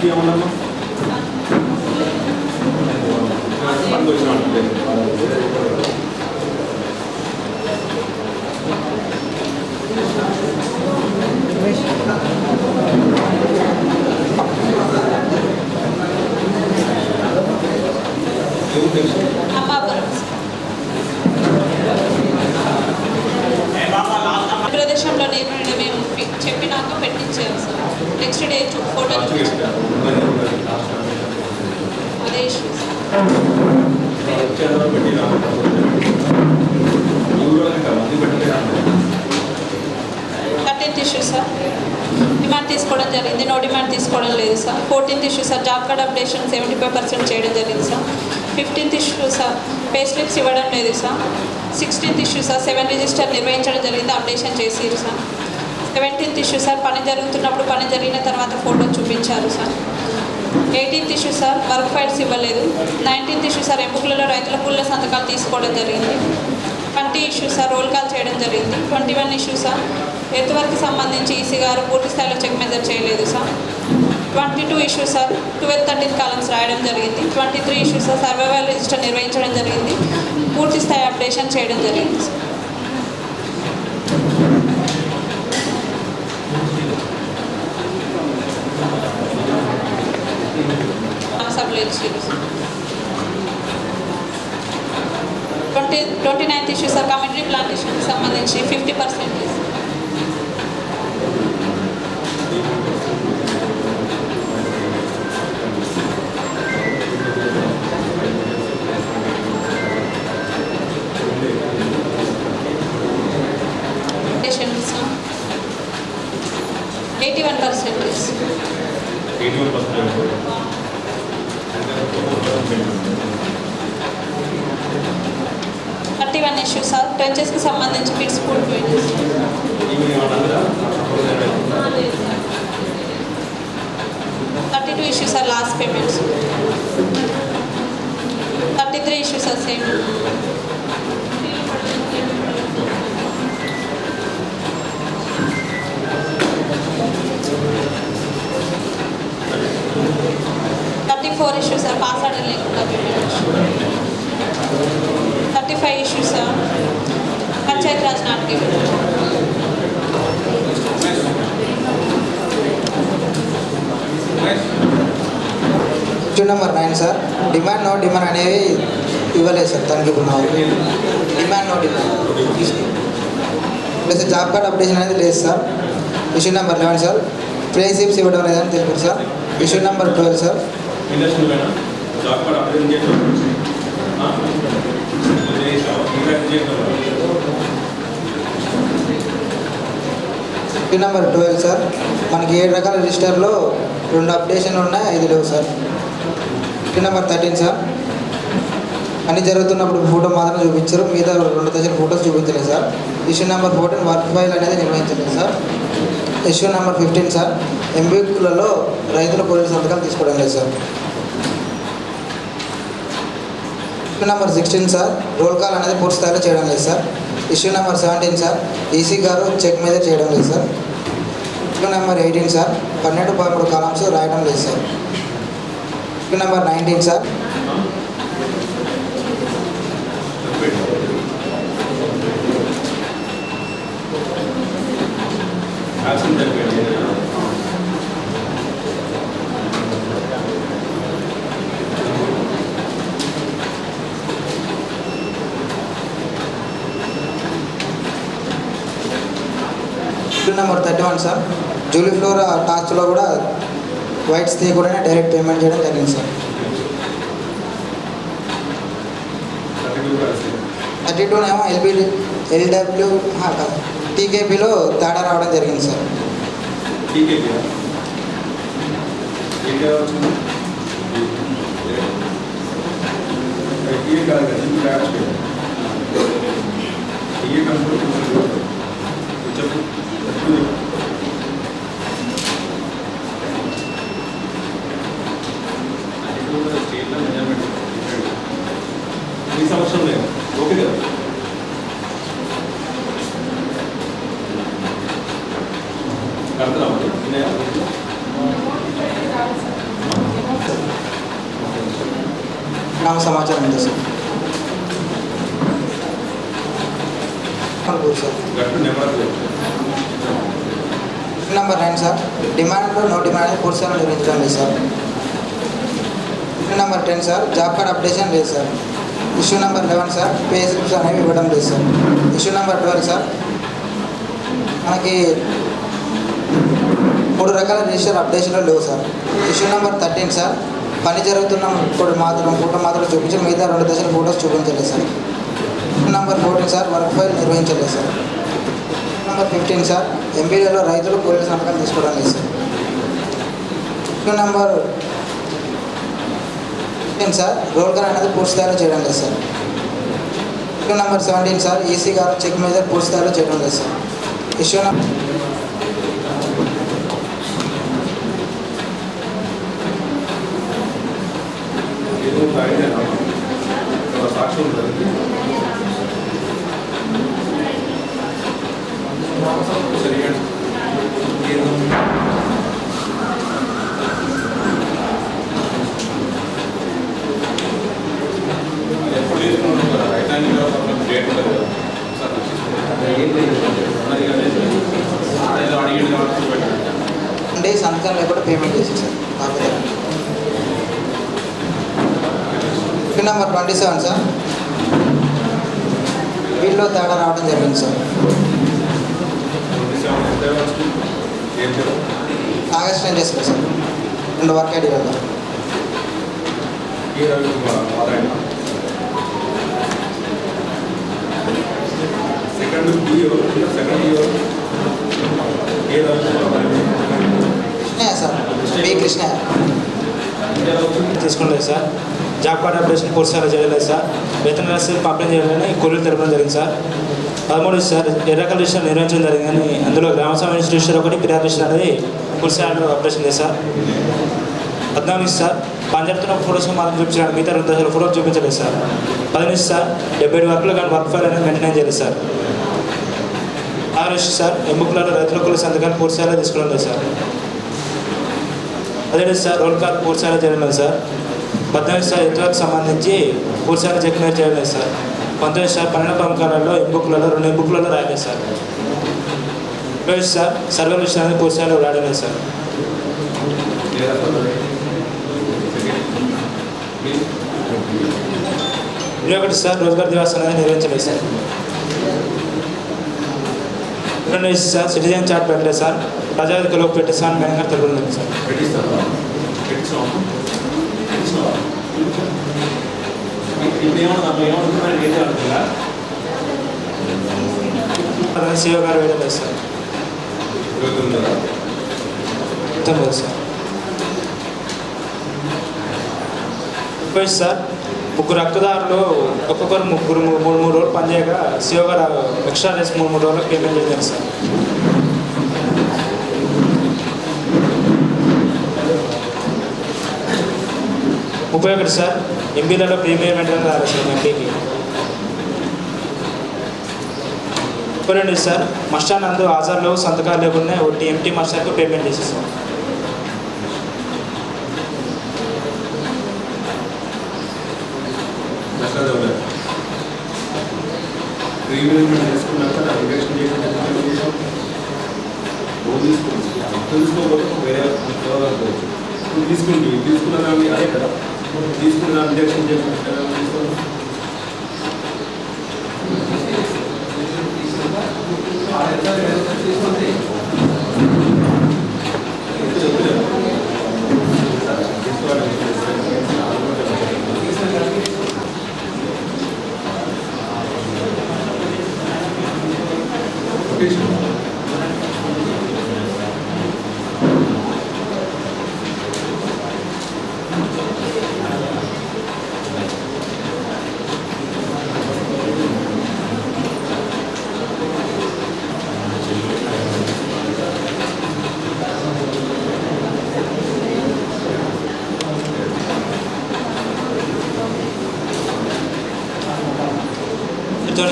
ఏమన్నా పండుగ వచ్చినట్టు ప్రదేశంలో మేము చెప్పినాక పెట్టించాము సార్. నెక్స్ట్ డే ఫోటో అదే ఇష్యూ ఇష్యూ సార్. డిమాండ్ తీసుకోవడం జరిగింది, నో డిమాండ్ తీసుకోవడం లేదు sir. 14th issue sir, job card updation 75% చేయడం జరిగింది sir. 15th issue sir, pay slips ఇవ్వడం లేదు sir. 16th issue sir, 7 register నిర్వహించడం జరిగింది, అప్డేషన్ చేసిరు సార్. 17th ఇష్యూ సార్, పని జరుగుతున్నప్పుడు పని జరిగిన తర్వాత ఫోటో చూపించారు sir. 18th issue sir, work files ఇవ్వలేదు. 19th ఇష్యూ సార్, ఎంపుకలలో రైతుల కూలీల సంతకాలు తీసుకోవడం జరిగింది. 20 ఇష్యూ సార్, రోల్ కాల్ చేయడం జరిగింది. 21 ఇష్యూ సార్, ఎర్త్ వర్క్కి సంబంధించి ఈసీ గారు పూర్తి స్థాయిలో చెక్ మెజర్ చేయలేదు సార్. 22 ఇష్యూ సార్, 12, 13 కాలమ్స్ రాయడం జరిగింది. 23 ఇష్యూ సార్, సర్వైవల్ రిజిస్టర్ నిర్వహించడం జరిగింది, పూర్తి స్థాయి అప్డేషన్ చేయడం జరిగింది సార్. సభలో ఇచ్చారు sir. 29th issue sir, community ప్లాంటేషన్కి సంబంధించి 50%. 81%. 81%. 31 issues సార్ ట్రెంచెస్కి సంబంధించి బిడ్స్ కూడిపోయింది. 32 issues sir last payments. 33 issues sir same. Four issues are pass order lekunda payment. 35 issues are Panchayat Raj not given. Issue number 9 sir, demand no demand అనేవి ఇవ్వలేదు sir దానికి demand no demand plus job card updation అనేది లేదు sir. Issue number 11 sir, pay slips ఇవ్వడం లేదని తెలిపారు sir. Issue number 12 sir, industry job card update చేసాం. Issue number 12 sir, మనకి 7 రకాల రిజిస్టర్లో 2 అప్డేషన్లు ఉన్నాయి, 5 లేవు సార్. ఇష్యూ నెంబర్ 13 సార్, అన్నీ జరుగుతున్నప్పుడు ఫోటో మాత్రం చూపించారు, మిగతా 2 దశల ఫోటోస్ చూపించలేదు sir. Issue number 14 work file అనేది నిర్వహించలేదు సార్. ఇష్యూ నెంబర్ 15 సార్, ఎంబీకులలో రైతుల పోలీసు సంతకాలు తీసుకోవడం లేదు sir. Issue number 16 sir, roll call అనేది పూర్తి స్థాయిలో చేయడం లేదు sir. Issue number 17 sir, EC గారు చెక్ మీద చేయడం లేదు sir. Issue number 18 sir, 12.13 columns రాయడం లేదు sir. Issue number 19 sir, issue number 31 sir, Julie floor టాస్క్లో కూడా వైట్స్ తీయకుండానే డైరెక్ట్ పేమెంట్ చేయడం జరిగింది సార్. 32 ఏమో ఎల్డబ్ల్యూ టీకేపీలో తేడా రావడం జరిగింది సార్. ఈ సంవత్సరం లేదు ఓకే కదా. కడతారా గ్రామ సమాచారం ఉంది సార్. సార్ గట్టు నెంబర్ నెంబర్ 9 సార్, డిమాండ్లో నో డిమాండ్ అనేది పూర్తి స్థాయిలో నిర్వహించడం లేదు sir. Issue number 10 sir, job card updation లేదు sir. Issue number 11 sir, pay slips అనేవి ఇవ్వడం లేదు సార్. ఇష్యూ నెంబర్ 12 సార్, మనకి 3 రకాల రిజిస్టర్ అప్డేషన్లు లేవు సార్. ఇష్యూ నెంబర్ 13 సార్, పని జరుగుతున్న ఫోటో మాత్రం చూపించి మిగతా 2 దశల ఫోటోస్ చూపించలేదు sir. Issue number 14 sir, work file నిర్వహించలేదు సార్. నెంబర్ 15 సార్, ఎంబీఏలో రైతులు పోలీసు సంతకాలు తీసుకోవడం లేదు sir. Issue number 15 sir, roll call అనేది పూర్తి స్థాయిలో చేయడం లేదు sir. Issue number 17 sir, EC గారు చెక్ మీద పూర్తి స్థాయిలో చేయడం లేదు సార్. ఇష్యూ నెంబర్ సాక్షి ఉంటుంది. ఎప్పుడు తీసుకున్నాను కదా రైట్ హ్యాండ్ డేట్ ఉంటుంది కదా సార్ అడిగింది కాబట్టి అంటే సంతకం లేకుండా పేమెంట్ చేసి సార్. కాకపోతే ఇష్యూ నెంబర్ 27 సార్, వీళ్ళు తేడా రావడం జరిగింది సార్. ఆగస్ట్ 10 చేస్తారు సార్, 2 వర్క్ ఐడి వెళ్తాం. సెకండ్ సెకండ్ కృష్ణ తీసుకోలేదు సార్. జాబ్ కార్డ్ అప్లికేషన్ పూర్తి స్థాయిలో చేయలేదు సార్. వేతన రసీదు పంపిణీ చేయాలని కూలీలు తెలపడం జరిగింది సార్. 13 సార్ ఎర్రకల్ రిజిస్టర్ నిర్వహించడం జరిగిందని అందులో గ్రామ సభ రిజిస్టర్ ఒకటి ఫిర్యాదు రిజిస్టర్ అనేది పూర్తి స్థాయిలో ఆపరేషన్ చేశారు సార్. 14 సార్ పంజాబ్తున్న ఫోటోస్ మాత్రం చూపించడానికి మిగతా 2 దశల ఫోటోలు చూపించలేదు సార్. 15 సార్ 77 వర్క్లు కానీ వర్క్ ఫైల్ అనేది మెయింటైన్ చేయలేదు సార్. 6 సార్ ఎమ్ముకులలో రైతుల కుల సంతకాలు పూర్తి స్థాయిలో తీసుకోవడం లేదు సార్. 17 సార్ రోల్ కాల్ పూర్తి స్థాయిలో చేయడం లేదు సార్. 18 సార్ ఎత్తులకు సంబంధించి పూర్తి స్థాయిలో చెక్ మేర్ చేయడం లేదు సార్. 19 సార్ 12 పంపకాలలో ఎంబుక్లలో 2 ఎంబుక్లలో రాయలేదు సార్. 20 సార్ సర్వే లిస్ట్ అనేది పూర్తి స్థాయిలో రాయలేదు సార్. 21 సార్ రోజ్గార్ దివాస్ అనేది నిర్వహించలేదు సార్. 22 సార్ సిటిజన్ చార్ట్ పెట్టలేదు సార్. ప్రజాధికలోకి పెట్టే సార్ మేనేగా తెలుగులేదు సార్. సీఓ గారు వేయలేదు సార్. లేదు సార్. 30 సార్ ముగ్గురు హక్కుదారులు ఒక్కొక్కరు ముగ్గురు 3 రోజులు పనిచేయగా సీఓ గారు ఎక్స్ట్రా రేస్ 3 రోజులకు పేమెంట్ చేశారు సార్. 31 సార్ ఎంపీలలో ప్రీమియం మెయింటెనెన్స్ రాలేదు సార్ ఎంపీకి. 32 సార్ మస్టాన్ నందు ఆధార్లో సంతకాలు లేకుండా ఒకటి ఎంటీ మస్టార్కు పేమెంట్ చేసేసాం. తీసుకున్నా అదే కదా తీసుకున్న ఇంజక్షన్ చేసుకుంటారా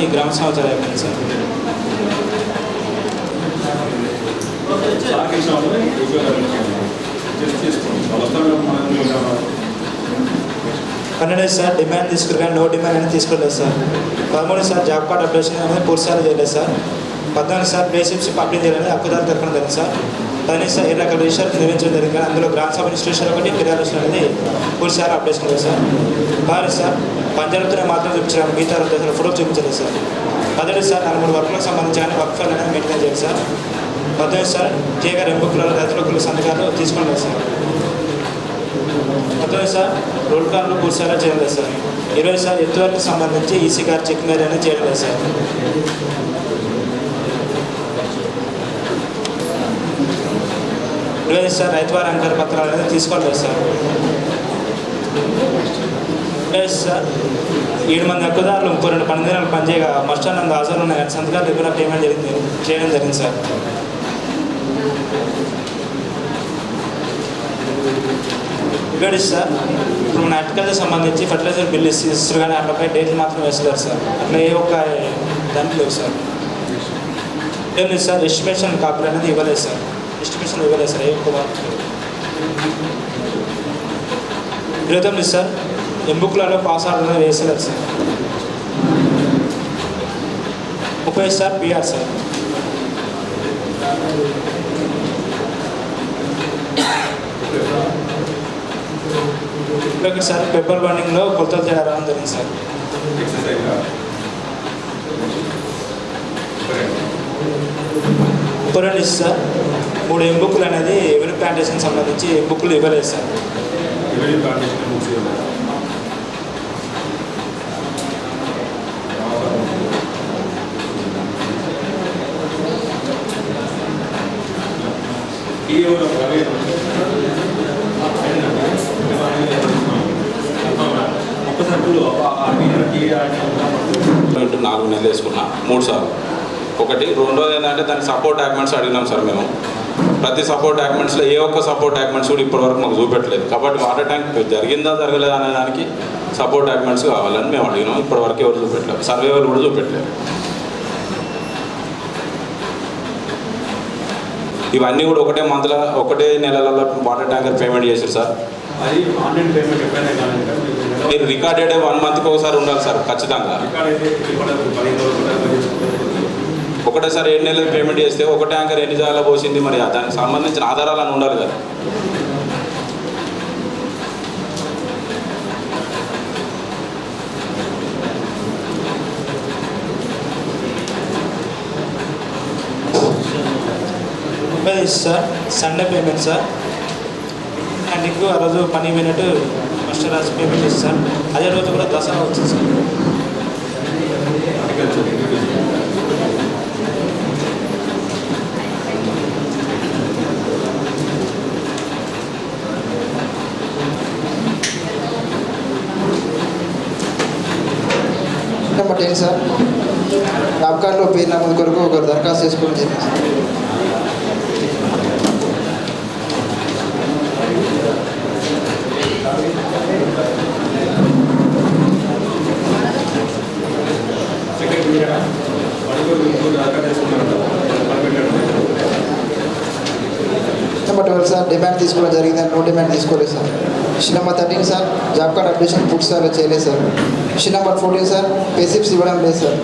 ఈ గ్రామ సంవత్సరాలు అయిపోయింది సార్. పన్నెండు సార్ డిమాండ్ తీసుకురు కానీ నో డిమాండ్ అనేది తీసుకోలేదు sir. 13 sir job card application అనేది పూర్తి స్థాయిలో చేయలేదు సార్. 14 సార్ బేసిక్స్ పంపిణీ చేయాలని హక్కుదారు తరఫున జరిగింది సార్. 15 సార్ ఎర్ర రకాల రిజిస్టర్ నిర్వహించడం జరిగింది కానీ అందులో గ్రామ సభ రిజిస్ట్రేషన్ ఒకటి ఫిర్యాదు రిజిస్టర్ అనేది పూర్తి స్థాయిలో అప్లికేషన్ లేదు సార్. 16 సార్ పంచాయతీలో మాత్రం చూపించడానికి మిగతా 2 దశల ఫోటోలు చూపించలేదు సార్. 17 సార్ 4 వర్క్లకు సంబంధించి కానీ వర్క్ ఫైల్ అనేది మెయింటైన్ చేయాలి సార్. 18 సార్ కేఆర్ ఎంబుక్లలో రైతుల సంతకాలు తీసుకోలేదు సార్. 19 సార్ రోల్ కార్డులు పూర్తి స్థాయిలో చేయలేదు సార్. 20 సార్ ఎత్తువరకు సంబంధించి ఈసీ గారు చెక్ మేర్ అనేది చేయలేదు సార్. 25 సార్ రైతువారి అంకర పత్రాలు అనేది తీసుకోలేదు సార్. 25 సార్ 7 మంది హక్కుదారులు 32 పని దినాలు పనిచేయగా మస్టాన్ నందు హాజరు ఉన్న సంతకాలు లేకుండా పేమెంట్ చేయడం జరిగింది సార్. 27 సార్ ఇప్పుడు మన అర్టికల్కి సంబంధించి ఫర్టిలైజర్ బిల్ ఇస్తారు కానీ అట్లపై డేట్లు మాత్రం వేస్తారు సార్. అట్లా ఏ ఒక్క దాంట్లో లేవు సార్. ఏం లేదు సార్ ఎస్టిమేషన్ కాపీ అనేది ఇవ్వలేదు సార్. ఎస్టిమేషన్ ఇవ్వలేదు సార్ ఏ ఒక్క వర్క్. 29 సార్ ఎంబుక్లలో పాస్ ఆర్డర్ అనేది వేసలేదు sir. 30 sir PR sir. 21 sir paper బర్నింగ్లో కొలతలు తేడా రావడం జరిగింది సార్. 32 సార్ 3 ఎంబుక్లు అనేది ఎవరి ప్లాంటేషన్ సంబంధించి ఎంబుక్లు ఇవ్వలేదు సార్. ఈ సరుకులు ఇంటూ 4 నెలలు వేసుకున్నా 3 సార్లు. ఒకటి రెండోది ఏంటంటే దానికి సపోర్ట్ డాక్యుమెంట్స్ అడిగినాం సార్ మేము. ప్రతి సపోర్ట్ డాక్యుమెంట్స్లో ఏ ఒక్క సపోర్ట్ డాక్యుమెంట్స్ కూడా ఇప్పటివరకు మాకు చూపెట్టలేదు. కాబట్టి వాటర్ ట్యాంక్ జరిగిందా జరగలేదా అనే దానికి సపోర్ట్ డాక్యుమెంట్స్ కావాలని మేము అడిగినాం. ఇప్పటివరకు ఎవరు చూపెట్టలేదు, సర్వే వాళ్ళు కూడా చూపెట్టలేదు. ఇవన్నీ కూడా ఒకటే మంత్లో ఒకటే నెలలలో వాటర్ ట్యాంకర్ పేమెంట్ చేశారు సార్. అది ఆన్లైన్ పేమెంట్ ఎప్పుడైనా కానీ మీరు రికార్డెడ్ 1 మంత్కి ఒకసారి ఉండాలి సార్ ఖచ్చితంగా. రికార్డ్ అయితే 15 ఒకటేసారి 7 నెలలు పేమెంట్ చేస్తే ఒక ట్యాంకర్ ఎన్ని జాగాలో పోసింది, మరి దానికి సంబంధించిన ఆధారాలను ఉండాలి కదా. Sir Sunday payment sir, and ఇంకో ఆ రోజు పని పోయినట్టు ఫస్ట్ రాజు పేమెంట్ చేస్తాను సార్. అదే రోజు కూడా దసరా వచ్చింది సార్. నెంబర్ 10 సార్, ల్యాబ్ కార్డులో పేరు నమోదు కొరకు ఒక దరఖాస్తు చేసుకోవడం జరిగింది సార్. నెంబర్ 12 సార్, డిమాండ్ తీసుకోవడం జరిగింది, నో డిమాండ్ తీసుకోలేదు sir. Issue number 13 sir, job card updation పూర్తి సార్లు చేయలేదు sir. Issue number 14 sir, payslips ఇవ్వడం లేదు సార్.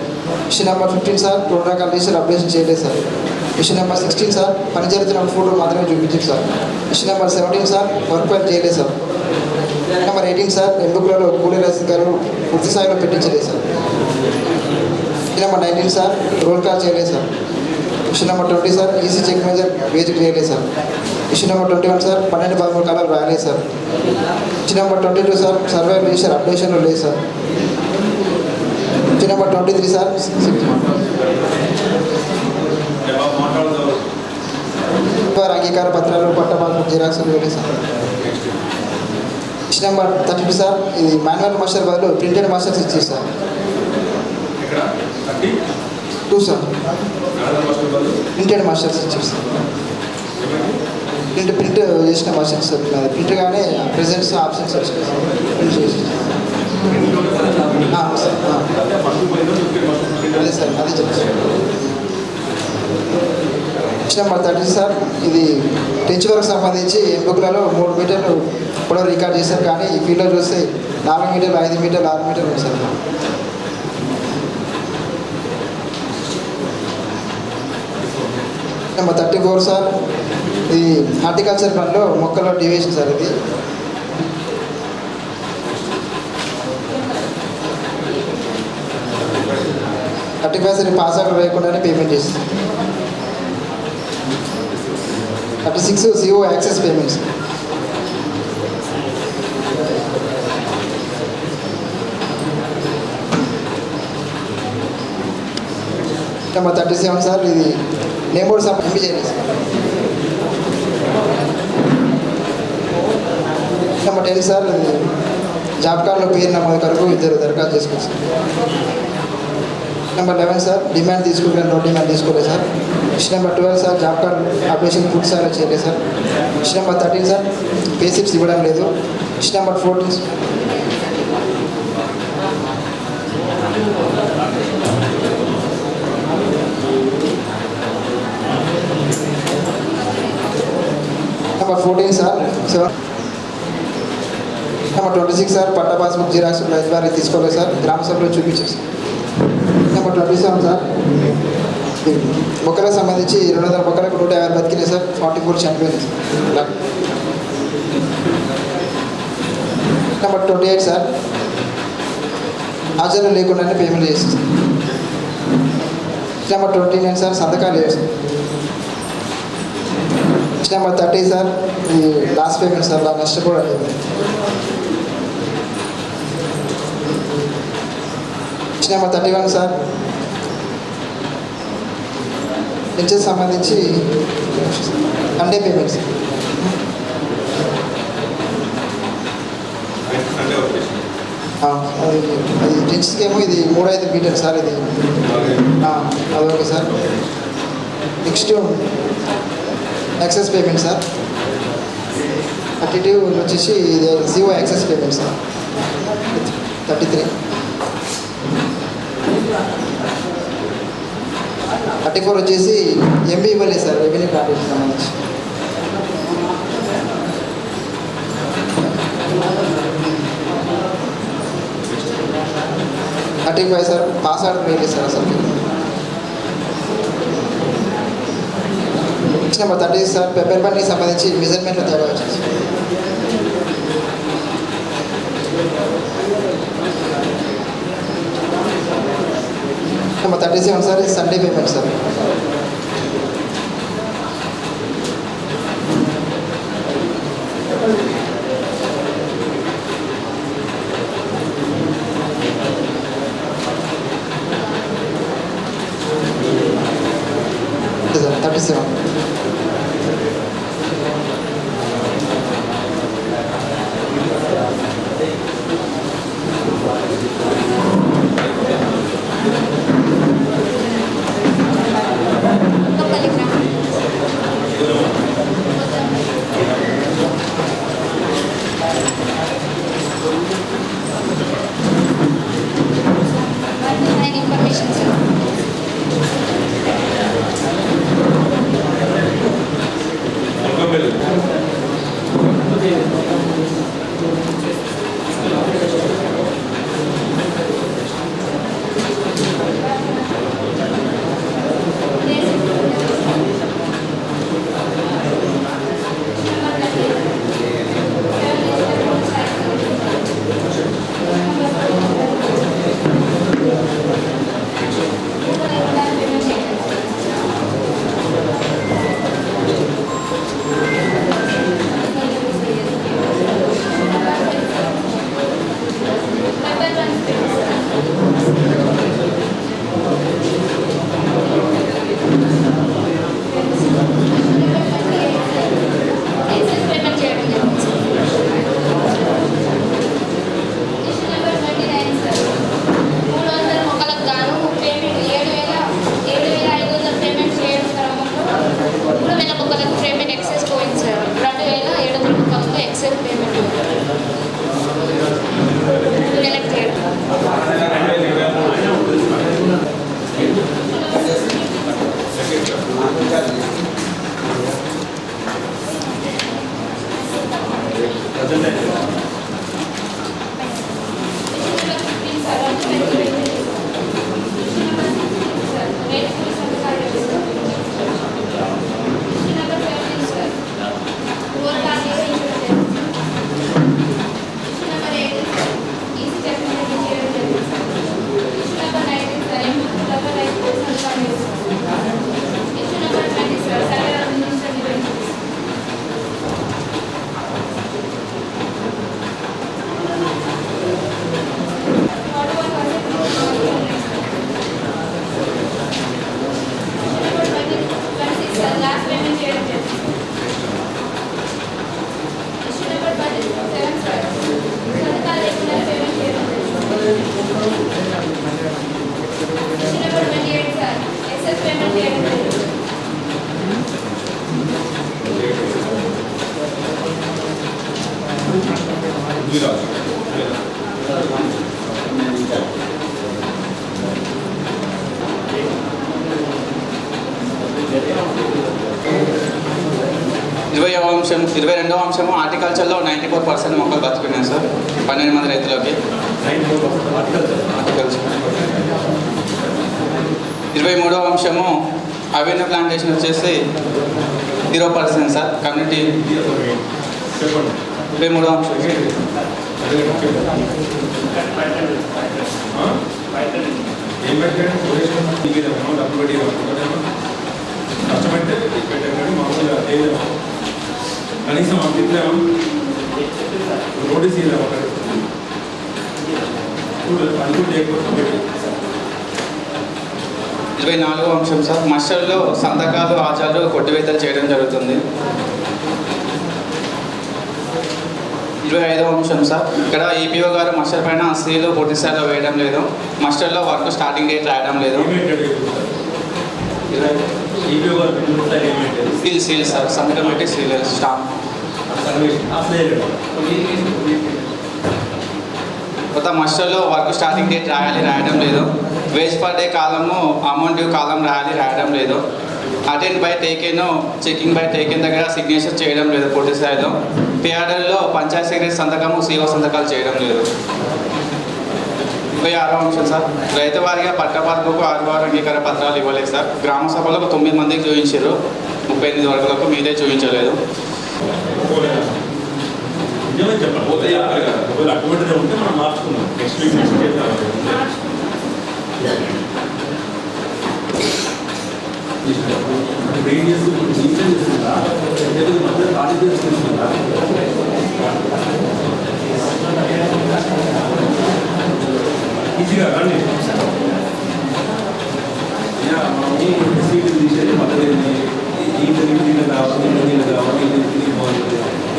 ఇష్యూ నెంబర్ 15 సార్, 2 రకాల రిజిస్టర్ అప్డేషన్ చేయలేదు సార్. ఇష్యూ నెంబర్ 16 సార్, పని జరుగుతున్న ఫోటో మాత్రమే చూపించారు sir. Issue number 17 sir, work file చేయలేదు సార్. నెంబర్ 18 సార్, ఎంబుక్లలో కూలీ రసీదులు పూర్తి స్థాయిలో పెట్టించలేదు sir. Issue number 19 sir, roll call చేయలేదు sir. Issue number 20 sir, EC check major wage చేయలేదు సార్. ఇష్యూ నెంబర్ 21 సార్, 12-13 కాలాలు రాయలేదు sir. Issue number 22 sir, survey register అప్డేషన్లో లేదు సార్. ఇష్యూ నెంబర్ 23 సార్, అంగీకార పత్రాలు పట్టపాలు జిరాక్స్లు లేదు సార్. ఇష్యూ నెంబర్ 32 సార్, ఇది మాన్యువల్ మాస్టర్ బదులు ప్రింటెడ్ మాస్టర్స్ ఇచ్చారు సార్. 2 సార్, ప్రింటెడ్ మాస్టర్స్ ఇచ్చారు సార్. ప్రింట్ చేసిన మాస్టర్స్ సార్, ప్రింట్ కానీ ప్రెజెంట్స్ ఆప్షన్స్ వచ్చినాయి సార్. ప్రింట్ చేసి సార్ అదే సార్, అదే చెప్పారు. ఇష్యూ నెంబర్ 30 సార్, ఇది టెంచ్ వరకు సంబంధించి ఎంబుక్లలో 3 మీటర్లు కూడా రికార్డ్ చేశారు, కానీ ఈ ఫీల్డ్లో చూస్తే 4 మీటర్లు 5 మీటర్లు 6 మీటర్లు ఉంది సార్. నెంబర్ 34 సార్, ఇది హార్టికల్చర్ పనిలో మొక్కల్లో డివియేషన్ సార్. ఇది 35 సార్, పాస్ అవుట్ వేయకుండానే పేమెంట్ చేస్తుంది. 36 CO excess payments. Number 37 sir, ఇది నేమోడ్ ఎంపీ చేయలేదు సార్. నెంబర్ 10 సార్, ఇది జాబ్ కార్డులో పేరు నమోదు కొరకు 2 దరఖాస్తు చేసుకోవచ్చు సార్. నెంబర్ 11 సార్, డిమాండ్ తీసుకుంటే నో డిమాండ్ తీసుకోలేదు sir. Issue number 12 sir, job card updation పూర్తి స్థాయిలో చేయలేదు sir. Issue number 13 sir, payslips ఇవ్వడం లేదు. Issue number 14 number 14 sir, number 26 sir, పట్టా పాస్బుక్ జిరాక్స్ రైతువారీ తీసుకోలేదు సార్, గ్రామ సభలో చూపించారు సార్. నెంబర్ 27 సార్, మొక్కలకు సంబంధించి 200 మొక్కలకు 150 బతికినాయి సార్, 44 చనిపోయినాయి సార్. నెంబర్ 28 సార్, హాజరు లేకుండానే పేమెంట్ చేస్తుంది సార్. నెంబర్ 29 సార్, సంతకాలు లేవు సార్. నెంబర్ 30 సార్, ఈ లాస్ట్ పేమెంట్ సార్, నష్టపోవడం లేదు. నెంబర్ 31 సార్, హెచ్ఎస్ సంబంధించి సండే పేమెంట్స్. అది అది డ్రింక్స్కి ఏమో ఇది 3-5 మీటర్ సార్ ఇది. అది okay sir. Next access payment sir. 32 వచ్చేసి ఇది సిఓ యాక్సెస్ పేమెంట్ సార్ 33. 34 వచ్చేసి ఎంబీ ఇవ్వలేదు సార్ రెవెన్యూ కార్పొరేషన్ సంబంధించి. థర్టీ-5 సార్ పాస్ ఆర్డర్ వేయలేదు సార్ అసలు. నెంబర్ 30 సార్ పెప్పర్ బండికి సంబంధించి మెజర్మెంట్లో తేడా వచ్చింది. Number 37 sir Sunday payment sir. Sir 37. Information sir. అంశం 22వ అంశము హార్టికల్చర్లో 94% మొక్కలు బతికినాయి సార్ 12 మంది రైతులకి. హార్టికల్చర్ 23వ అంశము అవెన్యూ ప్లాంటేషన్ వచ్చేసి 0% సార్. కమ్యూనిటీ 23వ అంశం కష్టపడితే పెట్టారు మామూలుగా కనీసం అందిద్దాం రోడ్డు సీదాం అక్కడ అది కూడా లేకపోతే. 24వ అంశం సార్ మస్టర్లో సంతకాలు ఆచారాలు కొట్టివేతలు చేయడం జరుగుతుంది. 25వ అంశం సార్. ఇక్కడ ఈపీఓ గారు మస్టర్ పైన సీలు పూర్తి స్థాయిలో వేయడం లేదు. మస్టర్లో వర్క్ స్టార్టింగ్ డేట్ రాయడం లేదు. సీల్ సార్, సంతకం పెట్టి సీల్ స్టాంప్. కొత్త మస్టర్లో వర్క్ స్టార్టింగ్ డేట్ రాయడం లేదు. వేజ్ పర్ డే కాలము, అమౌంట్ డ్యూ కాలం రాయడం లేదు. Attend by taken, checking by taken దగ్గర సిగ్నేచర్ చేయడం లేదు పూర్తి స్థాయిలో. పిఆర్ఎల్లో పంచాయత్ సెక్రటరీ సంతకము, సిఓ సంతకాలు చేయడం లేదు. 26వ అంశం సార్. రైతు వారిగా పట్ట పార్కుకు 6 అంగీకార పత్రాలు ఇవ్వలేదు సార్. గ్రామ సభలకు 9 మందికి చూపించారు, 38 వరకులకు మీదే చూపించలేదు. ఉంటే మనం మార్చుకున్నాం. నెక్స్ట్ వీక్ ఈజీగా రండి. సీట్లు తీసేది మద్దతు దీనికి కావాలి, దీనికి కావాలి,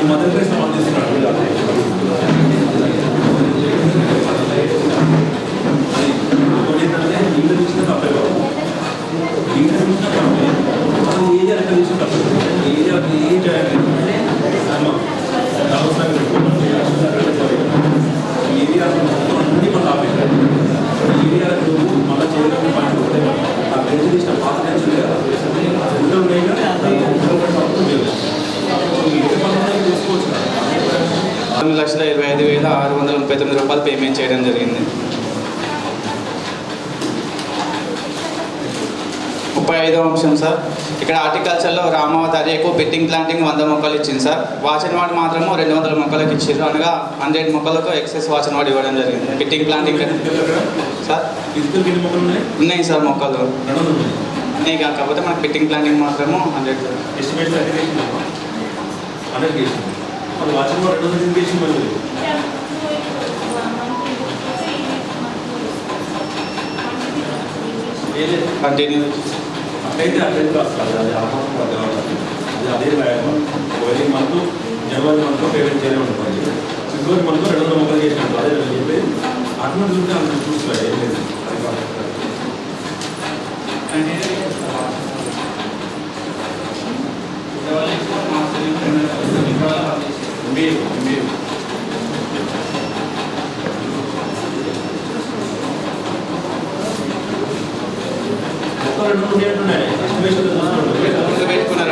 ఈ మద్దతు ప్లేస్ అందిస్తున్నాడు. ఏంటంటే నీళ్ళు చూసిన తప్పే కాదు, నీళ్ళు చూసిన తప్పే. మనం ఏరియా ఎక్కడ చూసిన తప్పే, ఏరియా ఏం చేయాలి ఏరియా అన్ని మనం ఆపేయాలి. ఏరియాలకు మళ్ళీ చేయడం పంచుకుంటే ఆ గెలిచి తీసిన పాత టెన్షన్ కదా ఉంటాయి కానీ చూసుకోవచ్చు. 2,25,639 రూపాయలు పేమెంట్ చేయడం జరిగింది. 35వ అంశం సార్. ఇక్కడ హార్టికల్చర్లో రామావతారి ఎక్కువ పెట్టింగ్ ప్లాంటింగ్ 100 మొక్కలు ఇచ్చింది సార్. వాచన్ వార్డ్ మాత్రము 200 మొక్కలకు ఇచ్చారు. అనగా 100 మొక్కలకు ఎక్సెస్ వాచన్ వార్డ్ ఇవ్వడం జరిగింది. పెట్టింగ్ ప్లాంటింగ్ సార్ ఉన్నాయి సార్, మొక్కలు ఉన్నాయి కాకపోతే మనకు పెట్టింగ్ ప్లాంటింగ్ మాత్రము 100. కంటిన్యూ అయితే అట్లయితే వస్తుంది. అది అదే ఒకవేళ మంత్ జనవరి మంత్లో పేమెంట్ చేయడం ఉంటుంది. ఫిబ్రవరి మంత్లో 200 మొక్కలు చేసినట్టు అదే చెప్పేది. అటువంటి చూస్తే అంత చూసుకోవాలి, ఏం లేదు.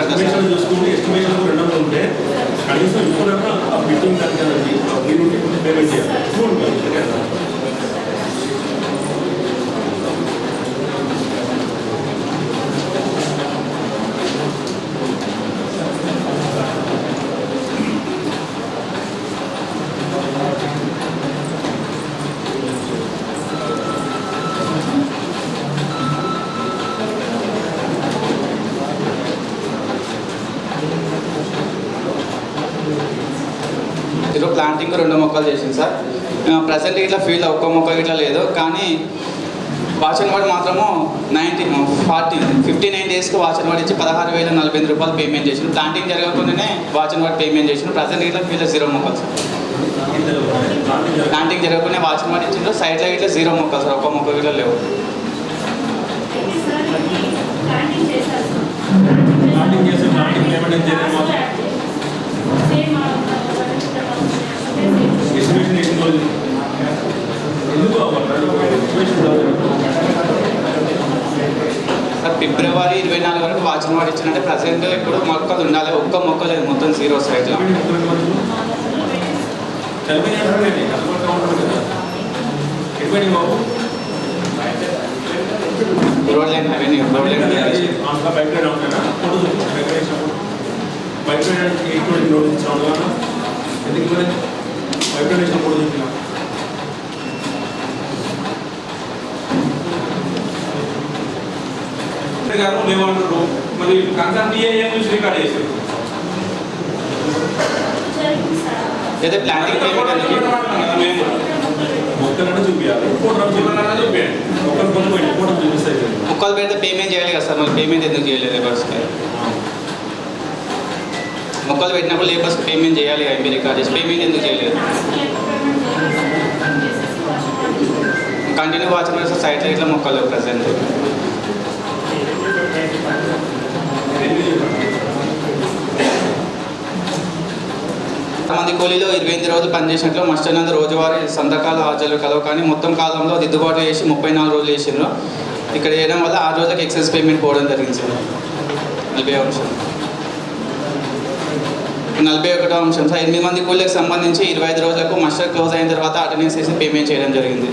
ఎస్టిమేషన్ చూసుకుంటే ఎస్టిమేషన్ 200 ఉంటే కనీసం ఇప్పుడు ఆ బిల్డింగ్ దానికి మీరు పేమెంట్ చేయాలి. ప్లాంటింగ్ 2 మొక్కలు చేసింది సార్. ప్రజెంట్ ఇట్లా ఫీల్డ్ ఒక్క మొక్క ఇట్లా లేదు, కానీ వాచన్ వార్డ్ మాత్రము 59 డేస్కి వాచన్ వార్డ్ ఇచ్చి 16,048 రూపాయలు పేమెంట్ చేసింది. ప్లాంటింగ్ జరగకుండానే వాచన్ వార్డ్ పేమెంట్ చేసింది. ప్రజెంట్ ఇట్లా ఫీల్డ్ 0 మొక్కలు సార్. ప్లాంటింగ్ జరగకుండా వాచన్ వార్డ్ ఇచ్చిండ్రు. సైడ్లో ఇట్లా 0 మొక్కలు సార్, ఒక్క మొక్క ఇట్లా లేవు. సార్ ఫిబ్రవరి 24 వరకు వాచన్ వార్డ్ ఇచ్చినట్టే. ప్రజెంట్ ఇప్పుడు మొక్కలు ఉండాలి, ఒక్క మొక్క లేదు, మొత్తం 0 సైడ్లో. Road line avenue, road line లేవంటారు. మరి కన్సర్న్ రికార్డ్ చేశారు. అయితే ప్లాంటింగ్ పేమెంట్ మొక్కలన్నా చూపించాలి, చూపించండి. మొక్కలు పెడితే పేమెంట్ చేయాలి కదా సార్, మరి పేమెంట్ ఎందుకు చేయలేదు లేబర్స్కి? మొక్కలు పెట్టినప్పుడు లేబర్స్కి పేమెంట్ చేయాలి ఎంపీ రికార్డ్ చేసి పేమెంట్ ఎందుకు చేయలేదు? కంటిన్యూ వాచ్మెన్ సార్ సైట్లో ఇట్లా మొక్కలు ప్రజెంట్ మంది కూలీలో 28 రోజులు పనిచేసినట్లు మస్టర్నందు రోజువారీ సంతకాల హాజరు కలవు కానీ మొత్తం కాలంలో దిద్దుబాటు చేసి 34 రోజులు చేసిండ్రు. ఇక్కడ చేయడం వల్ల 6 రోజులకు ఎక్సెస్ పేమెంట్ పోవడం జరిగింది సార్. 40వ అంశం. 41వ అంశం సార్ 8 మంది కూలీలకు సంబంధించి 25 రోజులకు మస్టర్ క్లోజ్ అయిన తర్వాత అటెండెన్స్ చేసి పేమెంట్ చేయడం జరిగింది.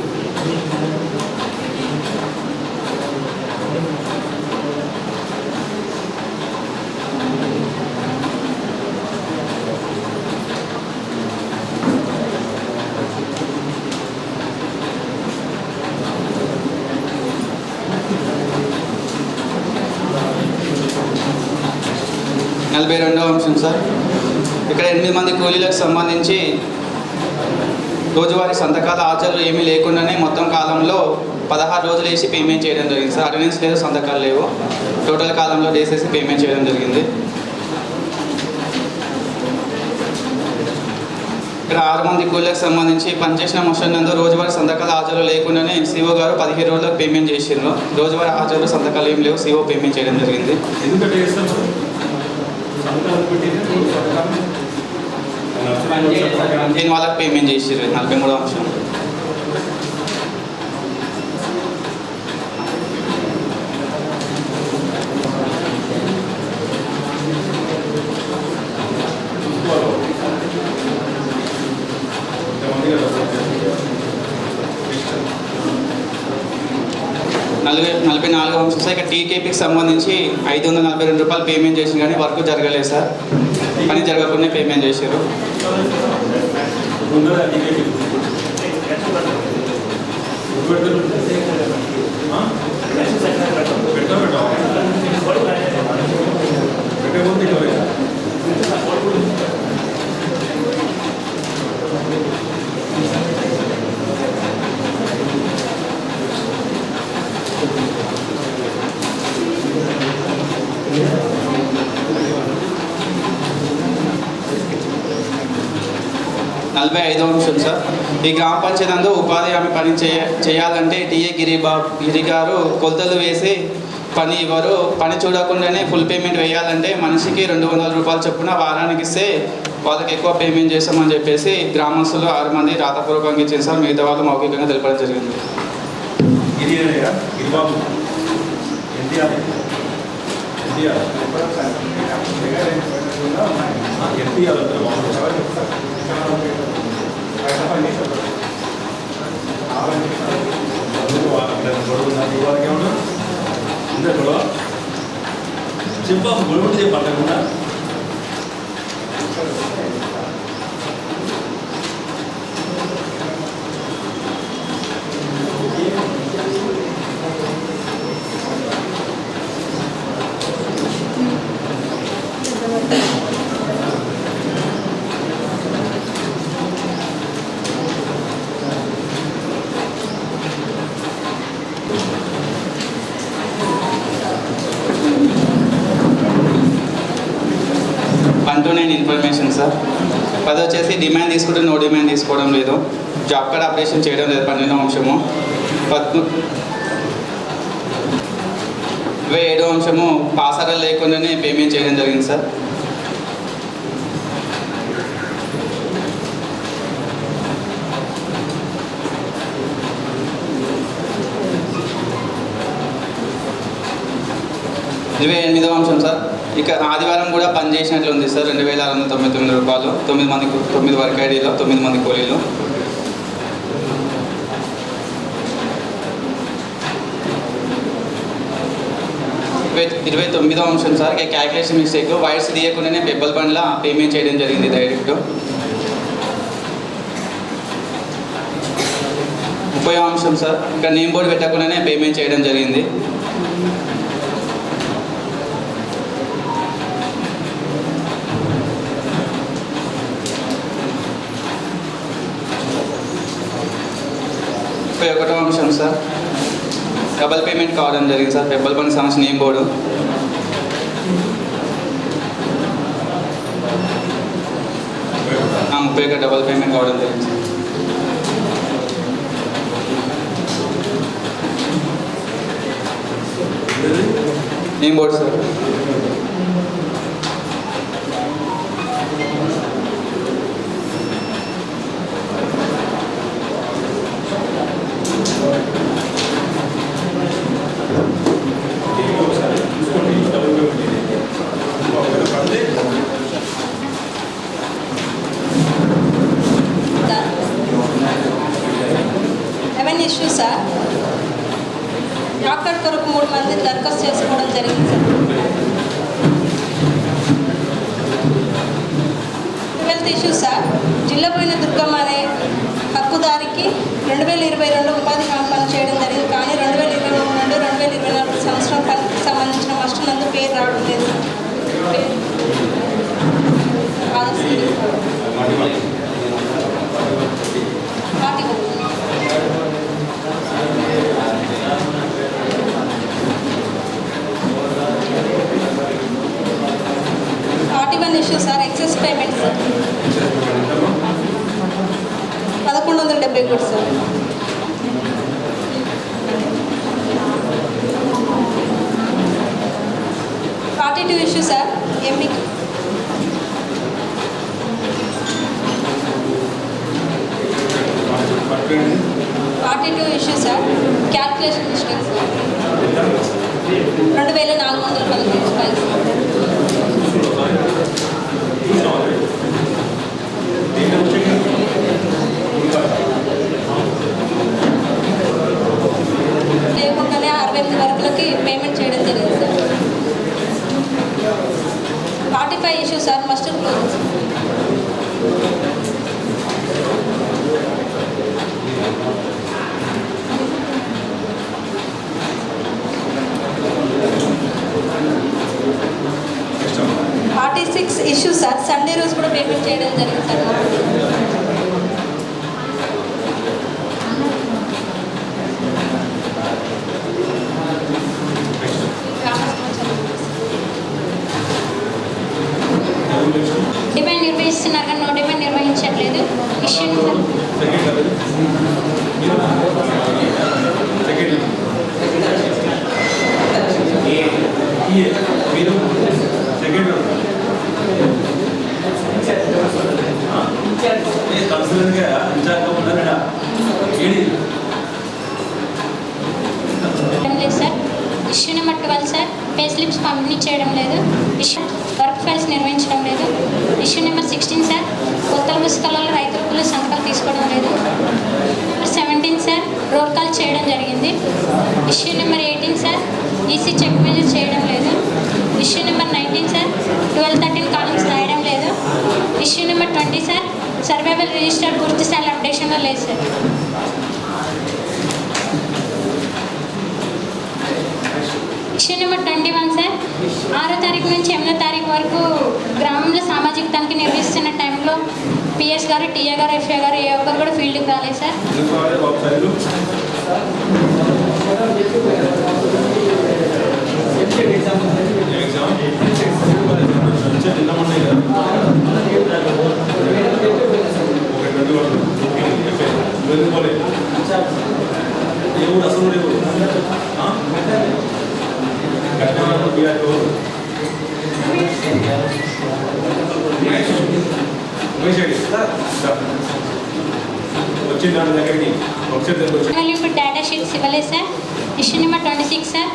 నలభై 42వ అంశం సార్ ఇక్కడ 8 మంది కూలీలకు సంబంధించి రోజువారీ సంతకాల హాజరు ఏమీ లేకుండానే మొత్తం కాలంలో 16 రోజులు వేసి పేమెంట్ చేయడం జరిగింది సార్. అటెండెన్స్ లేదు, సంతకాలు లేవు, టోటల్ కాలంలో డేస్ వేసి పేమెంట్ చేయడం జరిగింది. ఇక్కడ 6 మంది కూలీలకు సంబంధించి పనిచేసిన మోషన్నందు రోజువారీ సంతకాల హాజరు లేకుండానే సిఓ గారు 15 రోజులకు పేమెంట్ చేసిండ్రు. రోజువారీ హాజరు సంతకాలు ఏం లేవు, సిఓ పేమెంట్ చేయడం జరిగింది. ఎందుకంటే నేను వాళ్ళకి పేమెంట్ చేసిర్రు. 43వ అంశం. నలభై 44వ అంశం సార్ ఇక్కడ టీకేపీకి సంబంధించి 542 రూపాయలు పేమెంట్ చేసింది కానీ వర్క్ జరగలేదు సార్. పని జరగకుండా పేమెంట్ చేశారు. నలభై 5వ అంశం సార్ ఈ గ్రామ పంచాయతీ నందు ఉపాధి హామీ పని చేయాలంటే టీఏ గిరి గారు కొలతలు వేసి పని ఇవ్వరు. పని చూడకుండానే ఫుల్ పేమెంట్ వేయాలంటే మనిషికి 200 రూపాయలు చొప్పున వారానికి ఇస్తే వాళ్ళకి ఎక్కువ పేమెంట్ చేస్తామని చెప్పేసి గ్రామస్తులు 6 మంది రాతపూర్వకంగా ఇచ్చింది సార్. మిగతా వాళ్ళు మౌఖికంగా తెలపడం జరిగింది. చెప్పా గొడవ చెప్పకుండా నేను ఇన్ఫర్మేషన్ సార్. 10 వచ్చేసి డిమాండ్ తీసుకుంటే నో డిమాండ్ తీసుకోవడం లేదు. జాబ్ కార్డ్ ఆపరేషన్ చేయడం లేదు. 12వ అంశము. 27వ అంశము పాసరలు లేకుండానే పేమెంట్ చేయడం జరిగింది సార్. ఇరవై 8వ అంశం సార్ ఇక ఆదివారం కూడా పని చేసినట్లు ఉంది సార్. 2699 రూపాయలు 9 వర్క్ ఐడీలో 9 మంది కూలీలు. ఇరవై 29వ అంశం సార్ క్యాల్కులేషన్ మిస్టేక్ వైర్స్ తీయకుండానే పెబ్బల్ బండ్ల పేమెంట్ చేయడం జరిగింది డైరెక్ట్. 30వ అంశం సార్ ఇక్కడ నేమ్ బోర్డు పెట్టకుండానే పేమెంట్ చేయడం జరిగింది. ఒకటో అంశం సార్ డబల్ పేమెంట్ కావడం జరిగింది సార్. పెబ్బల్ బండి సంబంధించిన నేమ్ బోర్డు. 30 డబుల్ పేమెంట్ కావడం జరిగింది sir. Name board sir. Revenue issue sir, doctor కొరకు 3 మంది దరఖాస్తు చేసుకోవడం జరిగింది సార్. 12th ఇష్యూ సార్, జిల్లపోయిన దుర్గమ్మ అనే హక్కుదారికి 2022 ఉపాధి హామీ పని చేయడం జరిగింది. కానీ 2023 నుండి 2024 సంవత్సరం పనికి సంబంధించిన మస్ట్ నందు పేరు రావడం లేదు sir. Issue sir, excess payment sir 1170 కోట్లు sir. Party issue sir, MP 42 issue sir, calculation mistake sir 2415 రూపాయలు సార్. లేకుండానే 68 వర్కులకి పేమెంట్ చేయడం జరిగింది sir. 45 issue sir, muster close. Issue sir, Sunday రోజు కూడా పేమెంట్ చేయడం జరిగింది సార్. డిమాండ్ నిర్వహిస్తున్నారు కానీ నో డిమాండ్ నిర్వహించట్లేదు. ఇష్యూ లేదు sir. Issue number 12 sir, pay slips పంపిణీ చేయడం లేదు. ఇష్యూ వర్క్ ఫైల్స్ నిర్వహించడం లేదు. ఇష్యూ నెంబర్ 16 సార్, కొత్త పుస్తకాలలో రైతుల సంతకాలు తీసుకోవడం లేదు. 17 సార్, రోల్ కాల్ చేయడం జరిగింది. Issue number 18 sir, EC check measure చేయడం లేదు. ఇష్యూ నెంబర్ 19 సార్, 12-13 కాలమ్స్ రాయడం లేదు. Issue number 20 sir, survival register పూర్తి స్థాయిలో అప్డేషన్లో లేదు సార్. ఇష్యూ నెంబర్ 21 సార్, 6వ తారీఖు నుంచి 8వ తారీఖు వరకు గ్రామంలో సామాజిక తనిఖీ నిర్వహిస్తున్న టైంలో పిఎస్ గారు, టీఏ గారు, ఎఫ్ఏ గారు ఏ ఒక్కరు కూడా ఫీల్డ్కి రాలేదు సార్. ఇప్పుడు డేటా షీట్స్ ఇవ్వలేదు sir. Issue number 26 sir,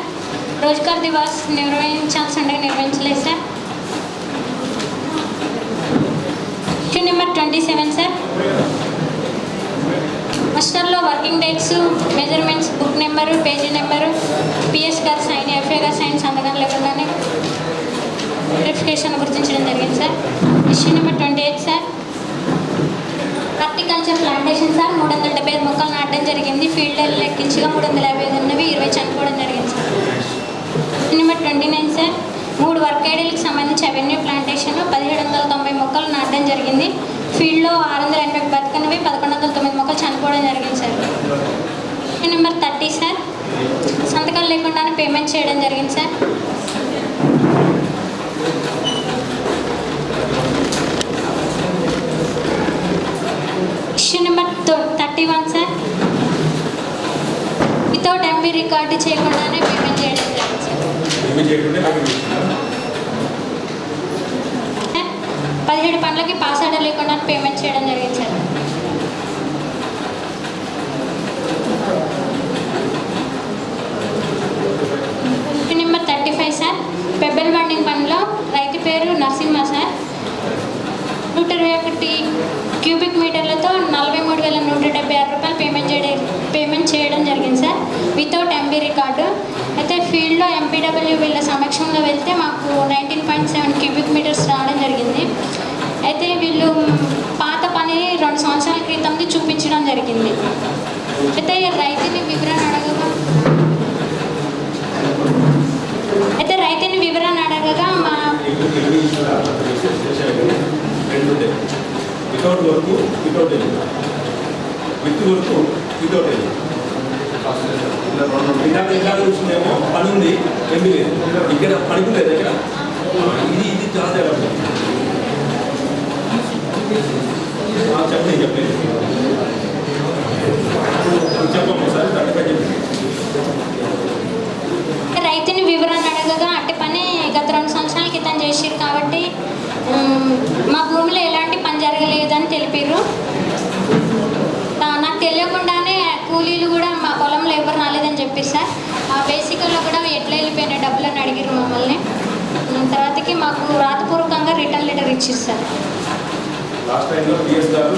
Rozgar Diwas నిర్వహించాల్సిండగా నిర్వహించలేదు సార్. ఇష్యూ నెంబర్ 27 సార్, మస్టర్లో working dates, measurements, book number, page number, PS గారు సైన్, ఎఫ్ఏ గారు సైన్ సంతకం లేకుండానే వెరిఫికేషన్ గుర్తించడం జరిగింది sir. Issue number 28 sir, horticulture plantation sir, 375 మొక్కలు నాటడం జరిగింది. ఫీల్డ్ లెక్కించగా 355 ఉన్నవి, 20 చనిపోవడం జరిగింది sir. Issue number 29 sir, 3 work ఐడీలకు సంబంధించి అవెన్యూ ప్లాంటేషన్ 1790 మొక్కలు నాటడం జరిగింది. ఫీల్డ్లో 680 బతికినవి, 1109 మొక్కలు చనిపోవడం జరిగింది సార్. ఇష్యూ నెంబర్ 30 సార్, సంతకాలు లేకుండానే పేమెంట్ చేయడం జరిగింది సార్. టెంబీ రికార్డు చేయకుండానే పేమెంట్ చేయడం జరిగింది సార్. పేమెంట్ చేయకుండా పేమెంట్ చేస్తున్నా 17 పనులకి పాస్ ఆర్డర్ లేకుండా పేమెంట్ చేయడం జరిగింది సార్. నెంబర్ 35 సార్, పెబ్బల్ బండింగ్ పనిలో రైతు పేరు నరసింహ సార్. 121 క్యూబిక్ మీటర్లతో 43,176 రూపాయలు పేమెంట్ చేయడం జరిగింది సార్, వితౌట్ ఎంబీ రికార్డు. అయితే ఫీల్డ్లో ఎంపీడబ్ల్యూ వీళ్ళ సమక్షంలో వెళ్తే మాకు 19.7 క్యూబిక్ మీటర్స్ రావడం జరిగింది. అయితే వీళ్ళు పాత పని 2 సంవత్సరాల క్రితంది చూపించడం జరిగింది. అయితే రైతుని వివరణ అడగగా మా without work without with work without ఇలా చూస్తుందేమో పని ఉంది ఎంబీ లేదు, ఇక్కడ పనికి లేదు. ఇక్కడ ఇది చాలా తేడా. చెప్పండి చెప్పమ్మా సార్ 35 చెప్పండి. రైతుని వివరణ అడగగా అట్టి పని గత 2 సంవత్సరాల క్రితం చేసిరు కాబట్టి మా భూమిలో ఎలాంటి పని జరగలేదని తెలిపారు. నాకు తెలియకుండానే కూలీలు కూడా మా పొలంలో ఎవరు రాలేదని చెప్పారు సార్. ఆ బేసికల్లో కూడా ఎట్లా వెళ్ళిపోయిన డబ్బులని అడిగారు మమ్మల్ని. తర్వాతకి మాకు రాతపూర్వకంగా రిటర్న్ లెటర్ ఇచ్చారు సార్. లాస్ట్ టైంలో పిఎస్ గారు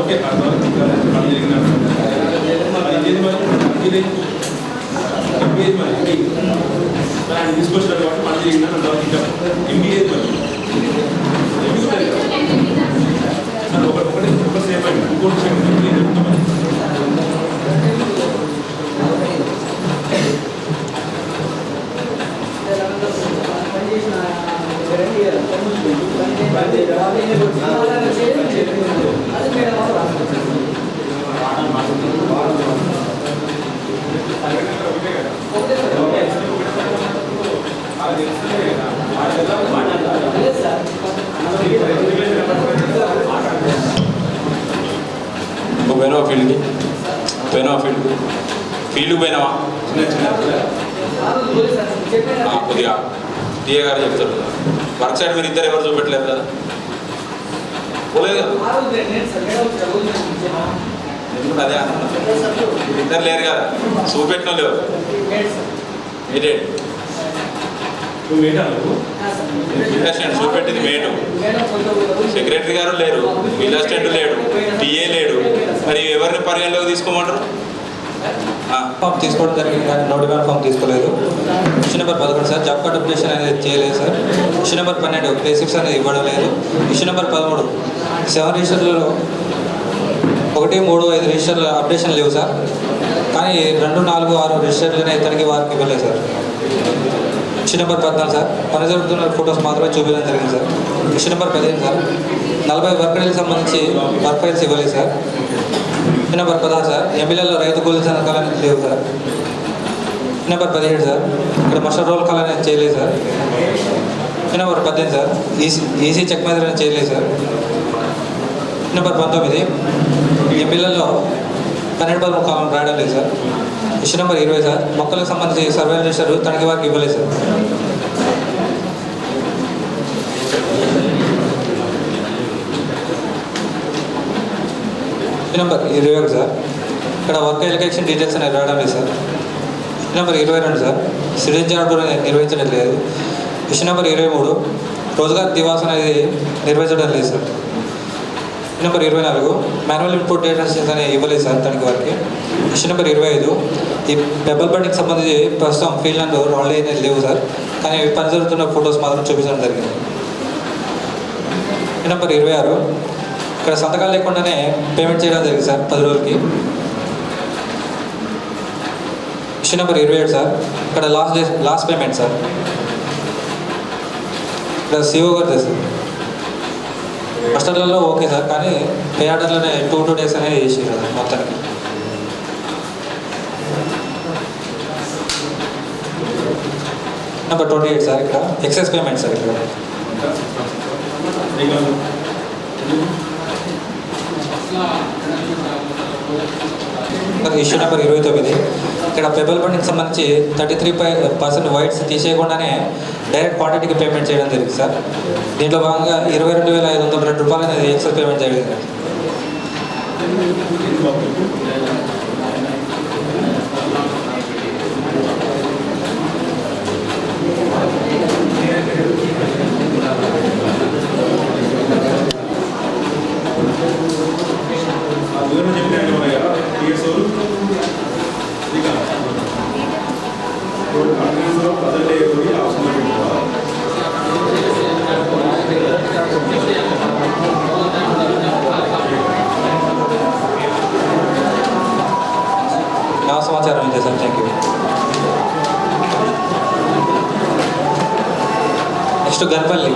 ఓకే తీసుకొచ్చినారు కాబట్టి పని జరిగిందని ఎంబీఏ ఒకటి సేఫ్ అయింది. ఇంకోటి పోయినావా ఫీల్డ్కి? ఫీల్డ్కి పోయినావా? కొద్దిగా టీఏ గారు చెప్తారు. వర్క్ సైడ్ మీరు ఇద్దరు ఎవరు చూపెట్టలేదు కదా? పోలేదు కదా? అదే ఇద్దరు లేరు కదా, చూపెట్టిన లేవు. మీరే అసిస్టెంట్ చూపెట్టింది మేటు, సెక్రటరీ గారు లేరు, ఫీల్డ్ అసిస్టెంట్ లేడు, టీఏ లేడు. మరి ఎవరిని పరిగణలోకి తీసుకోమంటారు? ఫామ్ తీసుకోవడం జరిగింది కానీ నోటిఫైడ్ ఫామ్ తీసుకోలేదు. Issue number 11 sir, job card updation అనేది చేయలేదు సార్. ఇష్యూ నెంబర్ 12 బేసిక్స్ అనేది ఇవ్వడం లేదు. ఇష్యూ నెంబర్ 13 7 రిజిస్టర్లలో 1, 3, 5 రిజిస్టర్ల అప్డేషన్ లేవు సార్. కానీ 2, 4, 6 రిజిస్టర్లనే ఇతనికి వారికి ఇవ్వలేదు సార్. ఇష్యూ నెంబర్ 14 సార్, పని జరుగుతున్న ఫొటోస్ మాత్రమే చూపించడం జరిగింది sir. Issue number 15 sir, 40 work డేలకు సంబంధించి వర్క్ ఫైల్స్ ఇవ్వలేదు సార్. ఇష్యూ నెంబర్ 16 సార్, ఎంపీలలో రైతు కూలీ సంతకాలు లేవు సార్. ఇష్యూ నెంబర్ 17 సార్, ఇక్కడ మస్టర్ రోల్ కాల్ అనేది చేయలేదు sir. Issue number 18 sir, EC check మీద చేయలేదు సార్. ఇష్యూ నెంబర్ 19 ఎంపీలలో 12 కాలం రాయడం లేదు సార్. ఇష్యూ నెంబర్ 20 సార్, మొక్కలకు సంబంధించి సర్వే రిజిస్టర్ తనకి వారికి ఇవ్వలేదు సార్. ఇష్యూ నెంబర్ 21 సార్, ఇక్కడ వర్క్ ఎలక్షన్ డీటెయిల్స్ అనేది రావడం లేదు sir. Issue number 22 sir, citizen job కూడా నిర్వహించడం లేదు. ఇష్యూ నెంబర్ 23 రోజుగార్ దివాస్ అనేది నిర్వహించడం లేదు sir. Issue number 24 manual input data అనేది ఇవ్వలేదు సార్ తనకి వారికి. ఇష్యూ నెంబర్ 25 ఈ పెబ్బల్ బండికి సంబంధించి ప్రస్తుతం ఫీల్డ్ అండ్ రాళ్ళు అనేది లేవు సార్, కానీ పని జరుగుతున్న ఫొటోస్ మాత్రం చూపించడం జరిగింది. ఇష్యూ నెంబర్ 26 ఇక్కడ సంతకాలు లేకుండానే పేమెంట్ చేయడం జరిగింది సార్ 10 రోజులకి. ఇష్యూ నెంబర్ 27 సార్, ఇక్కడ లాస్ట్ పేమెంట్ సార్, ఇక్కడ సిఓ గారు సార్. మాస్టర్లలో ఓకే సార్, కానీ పే ఆర్డర్లోనే 2 days అనేది చేసారు కదా మొత్తానికి. నెంబర్ 28 సార్, ఇక్కడ ఎక్సెస్ పేమెంట్ సార్. ఇక్కడ ఇష్యూ నెంబర్ 29. ఇక్కడ పెబల్ బండికి సంబంధించి 33% వైట్స్ తీసేయకుండానే డైరెక్ట్ క్వాంటిటీకి పేమెంట్ చేయడం జరిగింది సార్. దీంట్లో భాగంగా 22,502 రూపాయలు అనేది ఎక్సెస్ పేమెంట్ జరిగింది. నా సమాచారం ఇదే sir. Thank you. Next Garpalli.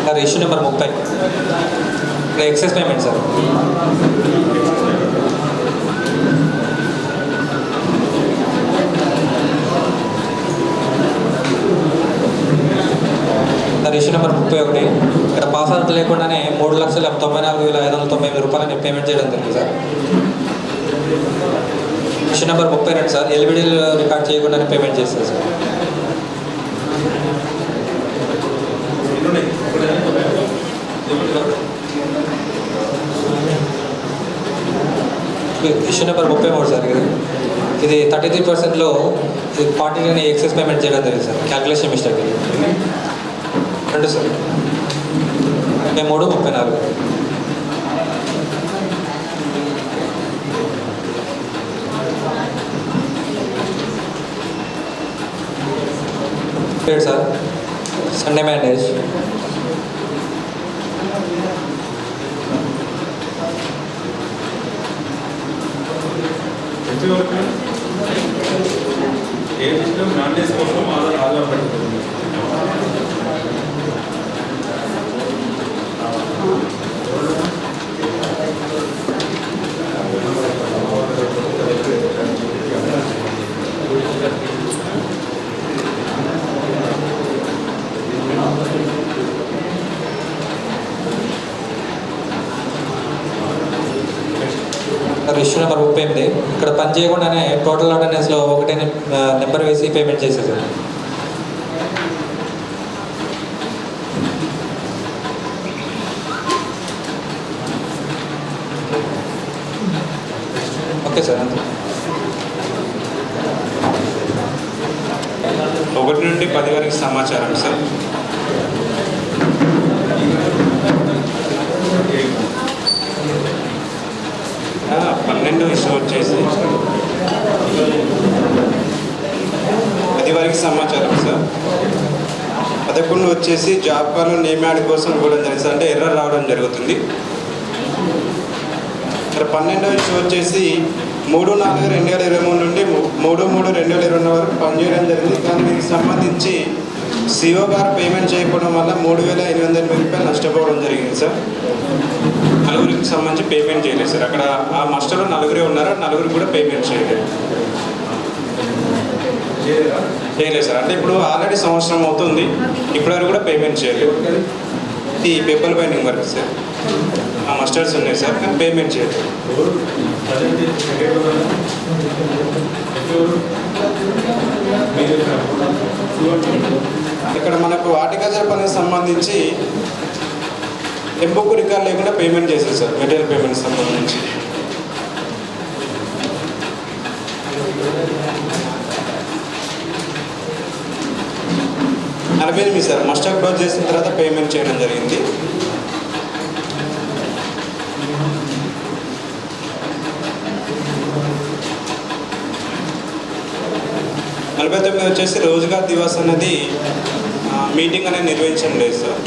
Sir issue number 30. ఇక్కడ excess payment sir. Sir issue number 31. ఇక్కడ పాస్ అవుట్ లేకుండానే 3,94,598 రూపాయలని పేమెంట్ చేయడం జరిగింది సార్. ఇష్యూ నెంబర్ 32 సార్, ఎల్బిడీలు రికార్డ్ చేయకుండానే పేమెంట్ చేస్తారు సార్. Issue number 33 sir. ఇది 33%లో క్వాంటిటీని ఎక్సెస్ పేమెంట్ చేయడం జరిగింది సార్. క్యాల్కులేషన్ మిస్టేక్ ఇది. 2 సార్. 33, 34 సార్. సండే మ్యాండేజ్. ఏ విషయం మ్యాండేజ్ కోసం ఆధారపడుతుంది. Issue number 38. ఇక్కడ పని చేయకుండానే టోటల్ అటెండెన్స్లో ఒకటే నెంబర్ వేసి పేమెంట్ చేసేసారు. Okay sir. 1 నుండి 10 వరకు సమాచారం సార్. పన్నెండు ఇష్యూ వచ్చేసి 10 వరకు సమాచారం సార్. 11 వచ్చేసి జాబ్ కార్డు నేమ్ యాడ్ కోసం ఇవ్వడం జరిగింది సార్. అంటే ఎర్రర్ రావడం జరుగుతుంది. ఇక్కడ 12 ఇష్యూ వచ్చేసి 3/4/2023 నుండి 3/3/2024 వరకు పనిచేయడం జరిగింది. కానీ దీనికి సంబంధించి సిఓ గారు పేమెంట్ చేయకపోవడం వల్ల 3,808 రూపాయలు నష్టపోవడం జరిగింది సార్. 4 సంబంధించి పేమెంట్ చేయలేదు సార్. అక్కడ ఆ మాస్టర్లో 4 ఉన్నారు, 4 కూడా పేమెంట్ చేయలేదు సార్. అంటే ఇప్పుడు ఆల్రెడీ సంవత్సరం అవుతుంది, ఇప్పటివరకు కూడా పేమెంట్ చేయలేదు. ఈ పేపర్ బైండింగ్ వర్క్ సార్. ఆ మాస్టర్స్ ఉన్నాయి సార్, కానీ పేమెంట్ చేయలేదు. ఇక్కడ మనకు హార్టికల్చర్ పనికి సంబంధించి ఎంబుక్ రికార్డ్ లేకుండా పేమెంట్ చేశారు సార్. మెటీరియల్ పేమెంట్ సంబంధించి $48 సార్. మస్టర్ క్లోజ్ చేసిన తర్వాత పేమెంట్ చేయడం జరిగింది. $49 వచ్చేసి రోజుగార్ దివాస్ అనేది మీటింగ్ అనేది నిర్వహించడం లేదు సార్.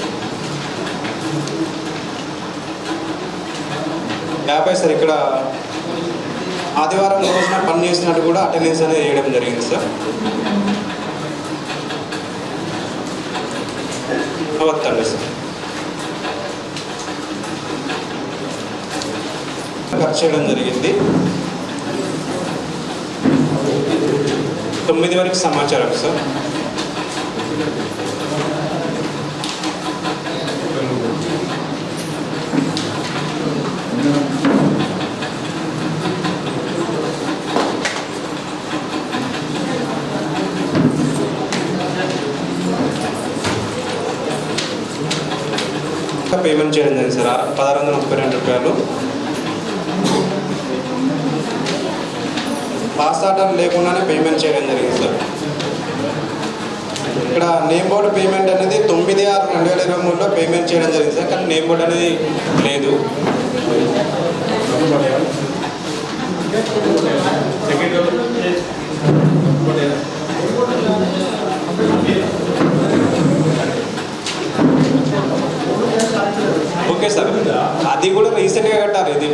50 సార్. ఇక్కడ ఆదివారం రోజున పని చేసినట్టు కూడా అటెండెన్స్ అనేది వేయడం జరిగింది సార్. వద్దండి సార్. ఖర్చు చేయడం జరిగింది. 9 వరకు సమాచారం సార్. పేమెంట్ చేయడం జరిగింది సార్. 1632 రూపాయలు. పాస్ ఆర్డర్ లేకుండానే పేమెంట్ చేయడం జరిగింది సార్. ఇక్కడ నేమ్ బోర్డు పేమెంట్ అనేది 9/6/2023లో పేమెంట్ చేయడం జరిగింది సార్. కానీ నేమ్ బోర్డు అనేది లేదు. ఓకే సార్, అది కూడా రీసెంట్గా కట్టారు. ఇది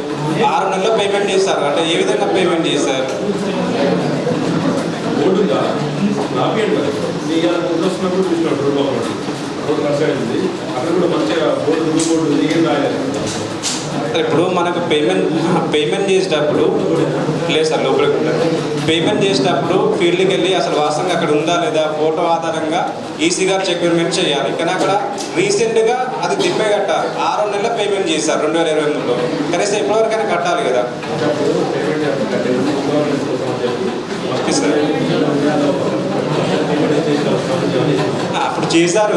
6 నెలల్లో పేమెంట్ చేస్తారు. అంటే ఏ విధంగా పేమెంట్ చేశారు? బోర్డు ఉందా నాపేయండి మరి. ఇవాళ బోర్డు వస్తున్నప్పుడు చూసినాడు రోడ్డు ఒకటి రోడ్డు కనసాగింది. అక్కడ కూడా మంచిగా బోర్డు ఉంది. ఏం రాయాలి ఇప్పుడు మనకు పేమెంట్ చేసేటప్పుడు లేదు సార్, లోపలికి ఉంటుంది. పేమెంట్ చేసేటప్పుడు ఫీల్డ్కి వెళ్ళి అసలు వాస్తవంగా అక్కడ ఉందా లేదా ఫోటో ఆధారంగా ఈసీ గారు చెక్మెంట్ చేయాలి. కానీ అక్కడ రీసెంట్గా అది తిప్పే కట్టారు. 6 నెలల పేమెంట్ చేశారు 2023లో. కనీసం ఎప్పటివరకైనా కట్టాలి కదా. ఓకే సార్, అప్పుడు చేశారు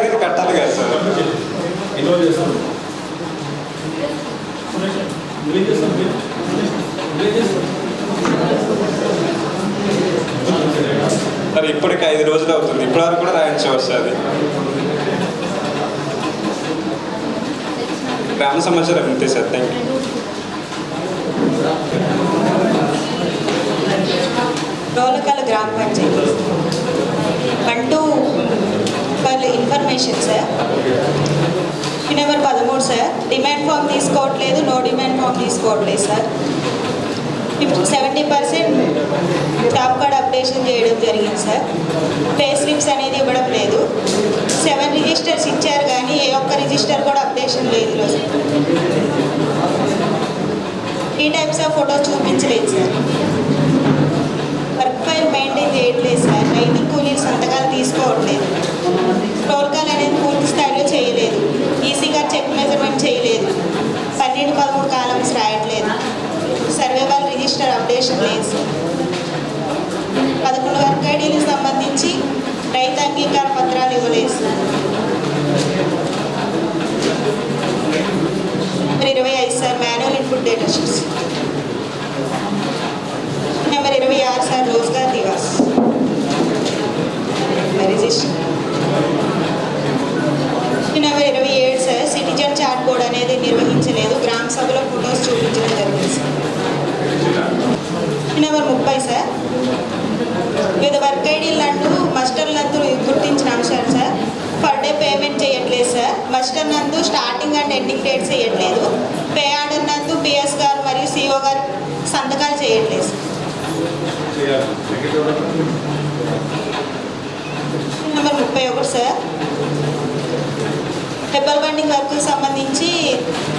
కానీ కట్టాలి కదా సార్. ఇన్వాల్వ్ చేస్తాను. నువ్వేం చేస్తాను? మరి ఇప్పటికి 5 రోజులు అవుతుంది. ఇప్పటివరకు కూడా రాయించవచ్చు. అది గ్రామ సమాచారం అంతే సార్. Thank you. రోలకల్ గ్రామ పంచాయతీ 12 information sir. Number 13 sir. Demand form తీసుకోవట్లేదు, నో డిమాండ్ ఫామ్ తీసుకోవట్లేదు సార్. 70% జాబ్ కార్డ్ అప్డేషన్ చేయడం జరిగింది సార్. పే స్లిప్స్ అనేది ఇవ్వడం లేదు. 7 రిజిస్టర్స్ ఇచ్చారు కానీ ఏ ఒక్క రిజిస్టర్ కూడా అప్డేషన్ లేదు. 3 టైప్స్ ఆఫ్ ఫోటో చూపించలేదు సార్. వర్క్ ఫైల్ మెయింటైన్ చేయట్లేదు సార్. రైటింగ్ కూలీలు సంతకాలు తీసుకోవట్లేదు. రోల్ కాల్ అనేది పూర్తి స్థాయిలో చేయలేదు. ఈసీ గారు చెక్ మెజర్మెంట్ చేయలేదు. 12-13 కాలమ్స్ రాయట్లేదు. సర్వేవాల్ రిజిస్టర్ అప్డేషన్ లేదు సార్. 11 వర్క్ ఐడీలకు సంబంధించి రైతు అంగీకార పత్రాలు ఇవ్వలేదు సార్. 25 sir manual input data sheets. Number 26 sir Rozgar Diwas register. Number 27 sir citizen chart board అనేది నిర్వహించలేదు. గ్రామ సభలో ఫొటోస్ చూపించడం జరిగింది సార్. నెంబర్ 30 సార్ వివిధ వర్క్ ఐడీలంటూ మస్టర్ నందు గుర్తించిన అంశాలు సార్. పర్ డే పేమెంట్ చేయట్లేదు సార్. మస్టర్ నందు స్టార్టింగ్ అండ్ ఎండింగ్ డేట్స్ చేయట్లేదు. పే ఆర్డర్ నందు పిఎస్ గారు మరియు సిఓ గారు సంతకాలు చేయట్లేదు సార్. నెంబర్ 31 సార్ పెబ్బల్ బండింగ్ వర్క్కి సంబంధించి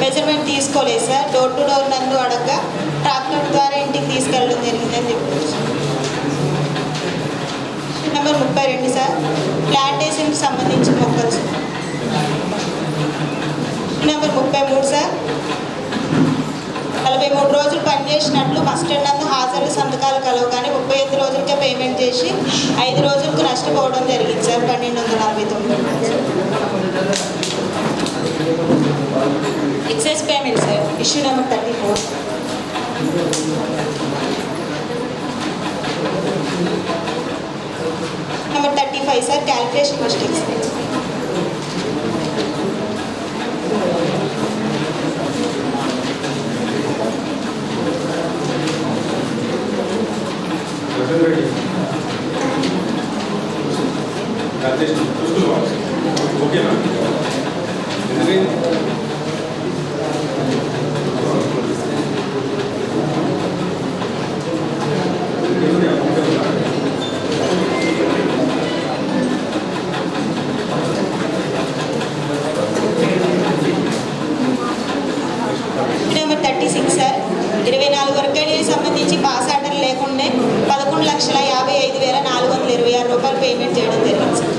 మెజర్మెంట్ తీసుకోలేదు సార్. డోర్ టు డోర్ నందు అడగగా ట్రాక్టర్ ద్వారా ఇంటికి తీసుకెళ్ళడం జరిగిందని చెప్పారు సార్. నెంబర్ 32 సార్ ప్లాంటేషన్కి సంబంధించిన మొక్కలు సార్. నెంబర్ 33 సార్ 43 రోజులు పనిచేసినట్లు మస్టర్ నందు హాజరు సంతకాలు కలవు కానీ 35 రోజులకే పేమెంట్ చేసి 5 రోజులకు నష్టపోవడం జరిగింది sir. 1249. Excise payment sir issue number 34. Number 35 sir calculation mistakes. ఓకేనా? పేమెంట్ చేయడం జరిగింది sir.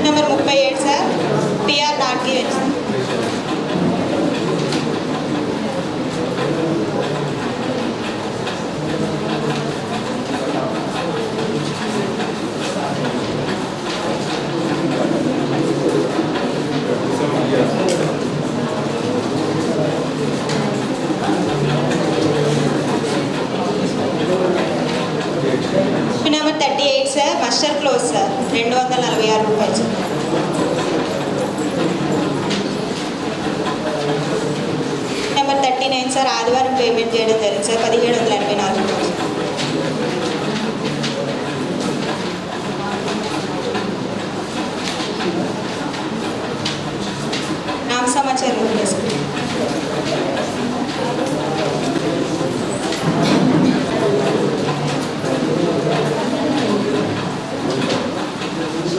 Number 37 sir, TR not given sir. Number 38 sir, muster close sir, 246 రూపాయలు సార్. నెంబర్ 39 సార్, ఆదివారం పేమెంట్ చేయడం జరిగింది సార్, 1784 రూపాయలు. నామ సమాచారం ఉంది sir.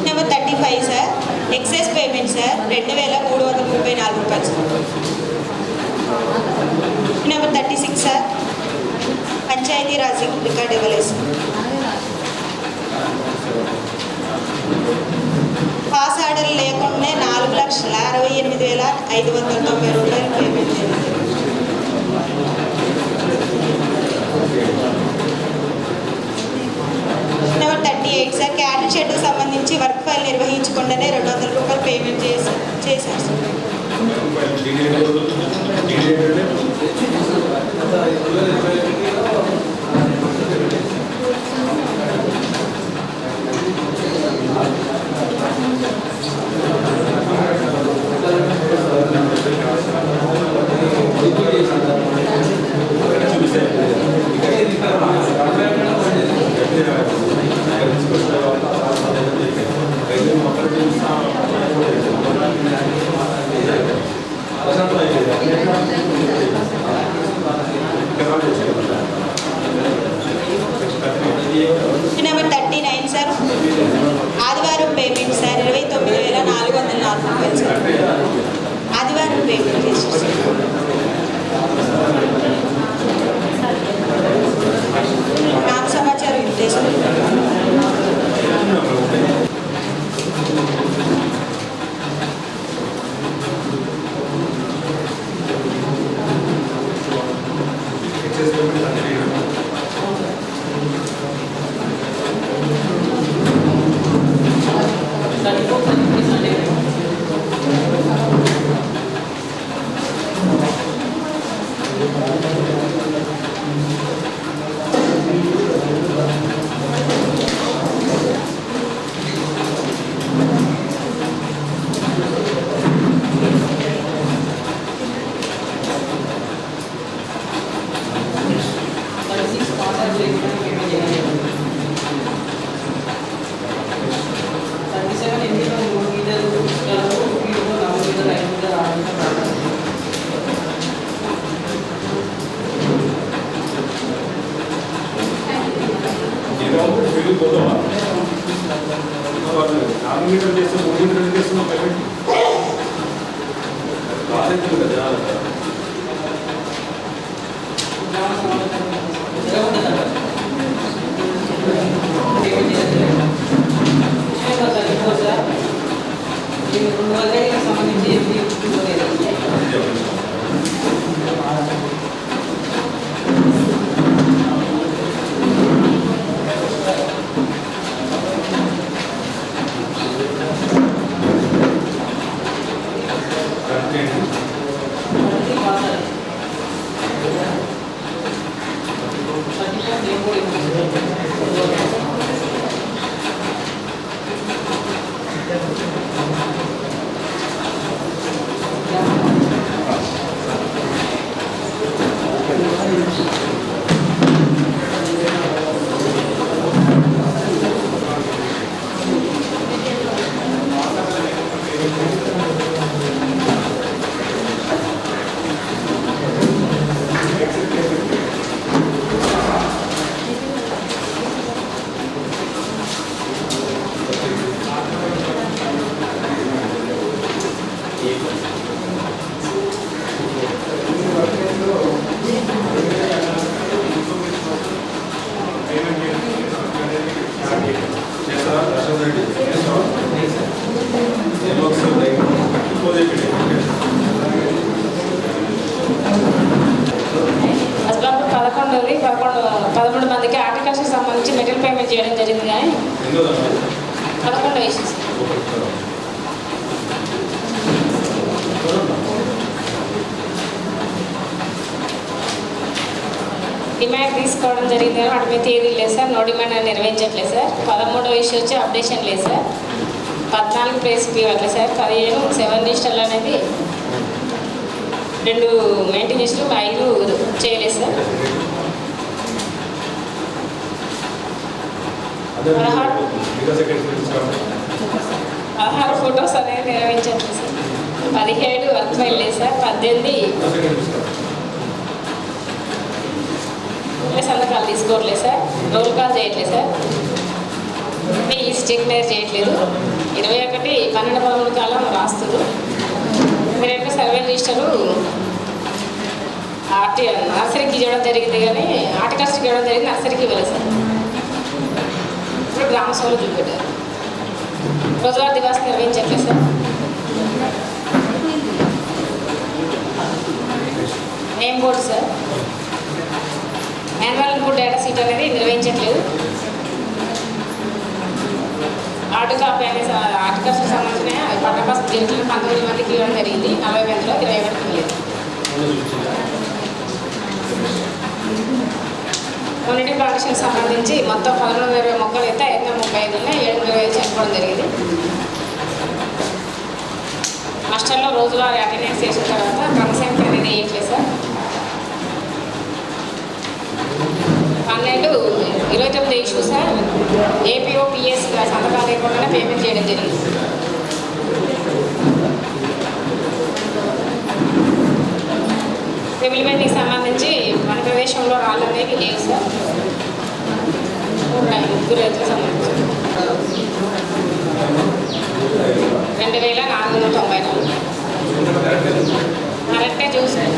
Number 35 sir, excise payment sir, 2334 రూపాయలు sir. Number 36 sir, Panchayati Raj record ఇవ్వలేదు సార్. పాస్ ఆర్డర్ లేకుండా 4,68,590 రూపాయలు పేమెంట్ చేయాలి. నెంబర్ 38 సార్, క్యాడర్ షెడ్కు సంబంధించి వర్క్ ఫైల్ నిర్వహించకుండానే 200 రూపాయలు పేమెంట్ చేశారు సార్. నెంబర్ 39 సార్, ఆదివారం పేమెంట్ సార్, 29,404 రూపాయలు సార్. ఆదివారం పేమెంట్ చేశారు సార్. నాకు సమాచారం ఇంతే సార్. 10కి ఆర్టికల్స్కి సంబంధించి మెటీరియల్ పేమెంట్ చేయడం జరిగింది కానీ 11 ఇష్యూస్ డిమాండ్ తీసుకోవడం జరిగింది కానీ వాటి మీద తేదీ లేదు సార్. నో డిమాండ్ అని నిర్వహించట్లేదు సార్. 13వ ఇష్యూ వచ్చి అప్డేషన్ లేదు సార్. 14 ప్లేస్కి ఇవ్వట్లేదు సార్. 15 7 రిజిస్టర్లు అనేది 2 మెయింటైన్ చేస్తూ 5 చేయలేదు సార్. 16 ఫోటోస్ అనేది నిర్వహించట్లేదు సార్. 17 వర్క్ ఫైల్ లేదు సార్. 18 సంతకాలు తీసుకోవట్లేదు సార్. రోల్ కాల్ చేయట్లేదు సార్. ఈ స్టిక్ క్లియర్ చేయట్లేదు. 21 12 13 కాలం రాస్తుంది. 22 సర్వే రిజిస్టరు నర్సరీకి ఇవ్వడం జరిగింది కానీ ఆర్టికల్స్కి ఇవ్వడం జరిగింది, నర్సరీకి ఇవ్వలేదు సార్. ఇప్పుడు గ్రామ సభలో చూపెట్టారు. రోజువారీ దివాస్ నిర్వహించట్లేదు sir. Name board sir. Annual input data sheet అనేది నిర్వహించట్లేదు. ఆర్డు కాపీ అనేది ఆర్టికల్స్కి సంబంధించిన పట్టపాస్ జంతువులు 19 మందికి ఇవ్వడం జరిగింది. 40 మందిలో 21 లేదు. కమ్యూనిటీ ప్లాంటేషన్కి సంబంధించి మొత్తం 1120 మొక్కలు అయితే 535 ఉన్నాయి. 720 చనిపోవడం జరిగింది. మాస్టర్లో రోజువారీ అటెండెన్స్ చేసిన తర్వాత క్రమశంఖ అనేది వేయట్లేదు sir. 29 issue sir. APO PS సంతకాలు లేకుండా పేమెంట్ చేయడం జరిగింది. రెవెన్యూకి సంబంధించి మన ప్రదేశంలో రాళ్ళు అనేవి లేవు సార్. 3 రైతులకు సంబంధించి 2494 కరెక్టే చూసారు.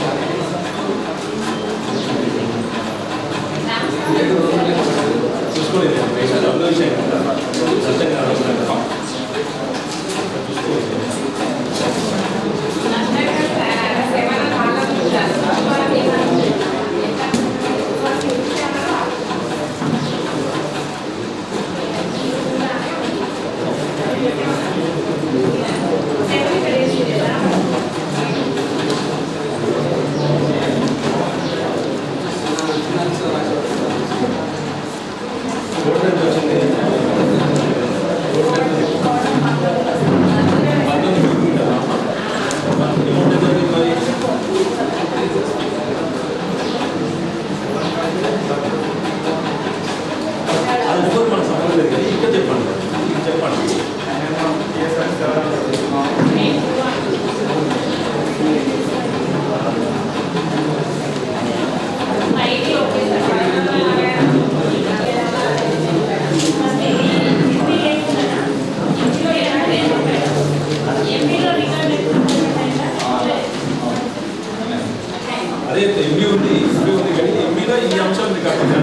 అదే ఎంబీ ఉంది కానీ ఎంబీలో ఈ అంశం ఉంది కాబట్టి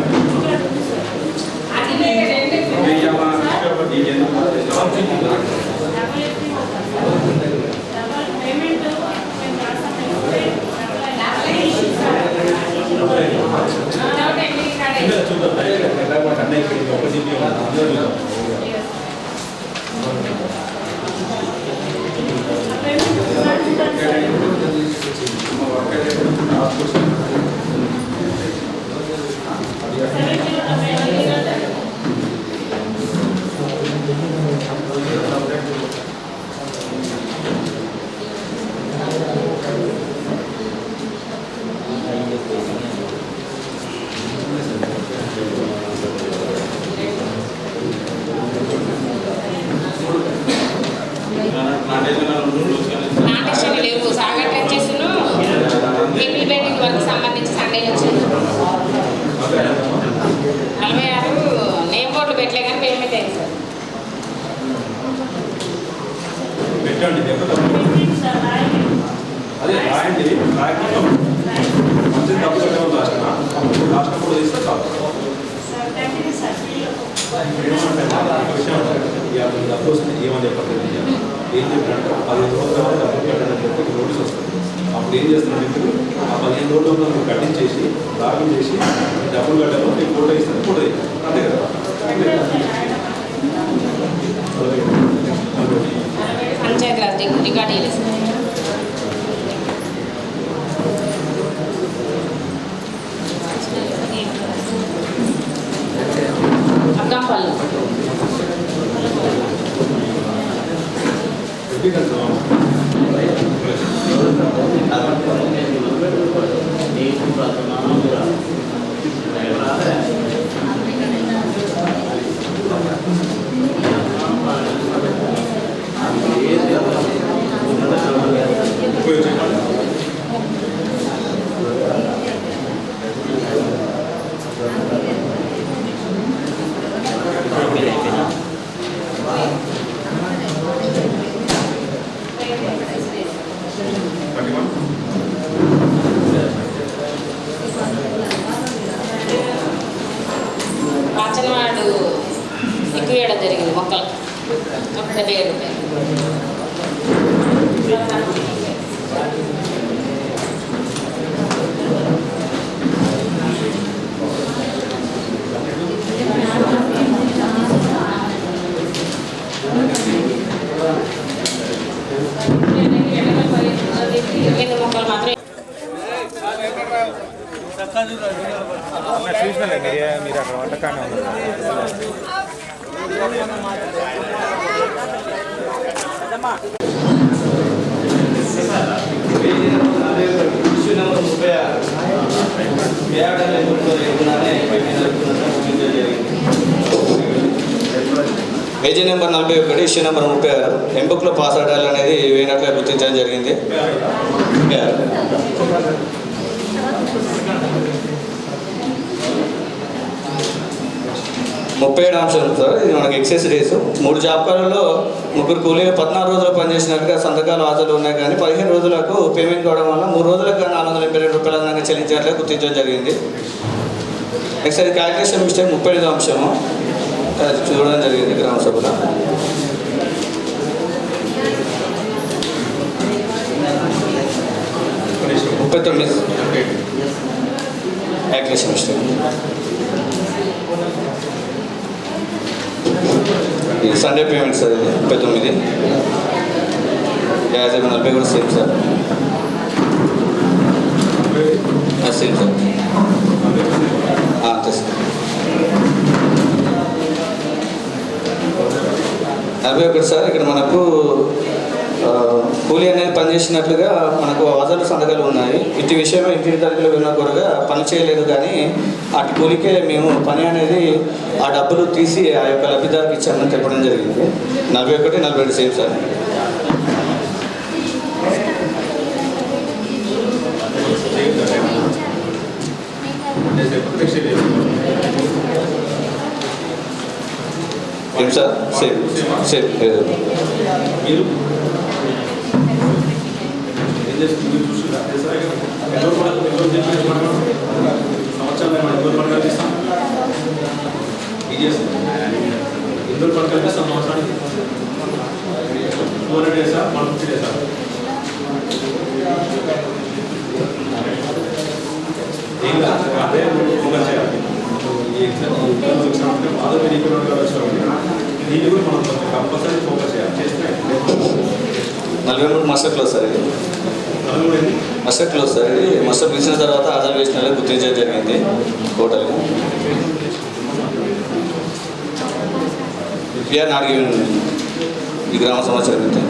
ప్లాంటేషన్ లేవు. సాగర్ టెచ్చేస్ను కేబుల్ బెండింగ్ వర్క్ సంబంధించి సండే వచ్చింది. 46 నేమ్ బోర్డులు పెట్టలే కానీ పేమెంట్ అయింది సార్. పెట్టండి అదే రాయండి రాయకుండా మంచి తప్పు పెట్టడం రాష్ట్రం కూడా ఇస్తే చాలు. డబ్బు వస్తుంది ఏమని చెప్పట్లేదు. ఏం చెప్పినట్టు 15 రోజుల తర్వాత డబ్బులు పెట్టాలని చెప్పి నోటీస్ వస్తుంది. అప్పుడు ఏం చేస్తున్నారు మీరు ఆ 15 రోజుల్లో మీరు కట్టించేసి లాగిన్ చేసి డబ్బులు కట్టాలో మీకు ఫోటో ఇస్తాను, ఫోటో అంతే కదా. పంచాయతీ రాజ్ రికార్డ్ చేయలేదు సార్. అక్కంపల్లి వాచనవాడు ఎక్కువ వేయడం జరిగింది మొక్కలు 70,000 రూపాయలు. మొక్కలు మాత్రం మీరు అక్కడ వంటకానే పేజీ నెంబర్ 41, ఇష్యూ నెంబర్ 36 ఎంబుక్లో పాస్ ఆడాలి అనేది వేయనట్లుగా గుర్తించడం జరిగింది. 37 అంశం సార్, ఇది మనకి ఎక్సెస్ డేస్. 3 జాబ్ కార్డుల్లో 3 కూలీలు 14 రోజులు పనిచేసినట్టుగా సంతకాలు హాజరు ఉన్నాయి, కానీ 15 రోజులకు పేమెంట్ కావడం వల్ల 3 రోజులకు 482 రూపాయల దాకా చెల్లించినట్లుగా గుర్తించడం జరిగింది. నెక్స్ట్ అది క్యాల్కులేషన్ మిస్టేక్ 35 అంశము చూడడం జరిగింది గ్రామ సభలో. Calculation mistake. ఇది సండే పేమెంట్ సార్, ఇది 39. 40 కూడా సేమ్ సార్, సేమ్ సార్ అంతే సార్. 41 సార్, ఇక్కడ మనకు కూలీ అనేది పనిచేసినట్లుగా మనకు హాజరు సంతకాలు ఉన్నాయి. ఇటు విషయం ఇంటి తరగతిలో విన్నా కూడా పని చేయలేదు, కానీ అటు కూలికే మేము పని అనేది ఆ డబ్బులు తీసి ఆ యొక్క లబ్ధిదారుకి ఇచ్చామని చెప్పడం జరిగింది. 41, 42 సేమ్ సార్. ఏం సార్ సేమ్ సేమ్. మీరు ఏం చేస్తుంది చూసుకుంటా సంవత్సరం ఇందోర్ పని కల్పిస్తాం, ఇది చేస్తాం. ఇందోర్ పని కల్పిస్తాం సంవత్సరానికి 200 డేసా 150 డేసా. ఏం కాదు, అదే ఫోకస్ చేయాలి. ఈ ఎగ్జామ్ వచ్చినప్పుడు బాగా పెరిగిపోయిన వచ్చినప్పుడు దీన్ని కూడా మనం కంపల్సరీ ఫోకస్ చేయాలి. చేస్తే 43 మాస్టర్ క్లోజ్ సార్, ఇది మాస్టర్ క్లోజ్ సార్. ఇది మాస్టర్ పిలిచిన తర్వాత హాజరు వేసిన గుర్తించడం జరిగింది టోటల్గా. వీఆర్ నాట్ గివింగ్ ఈ గ్రామ సమాచారం అయితే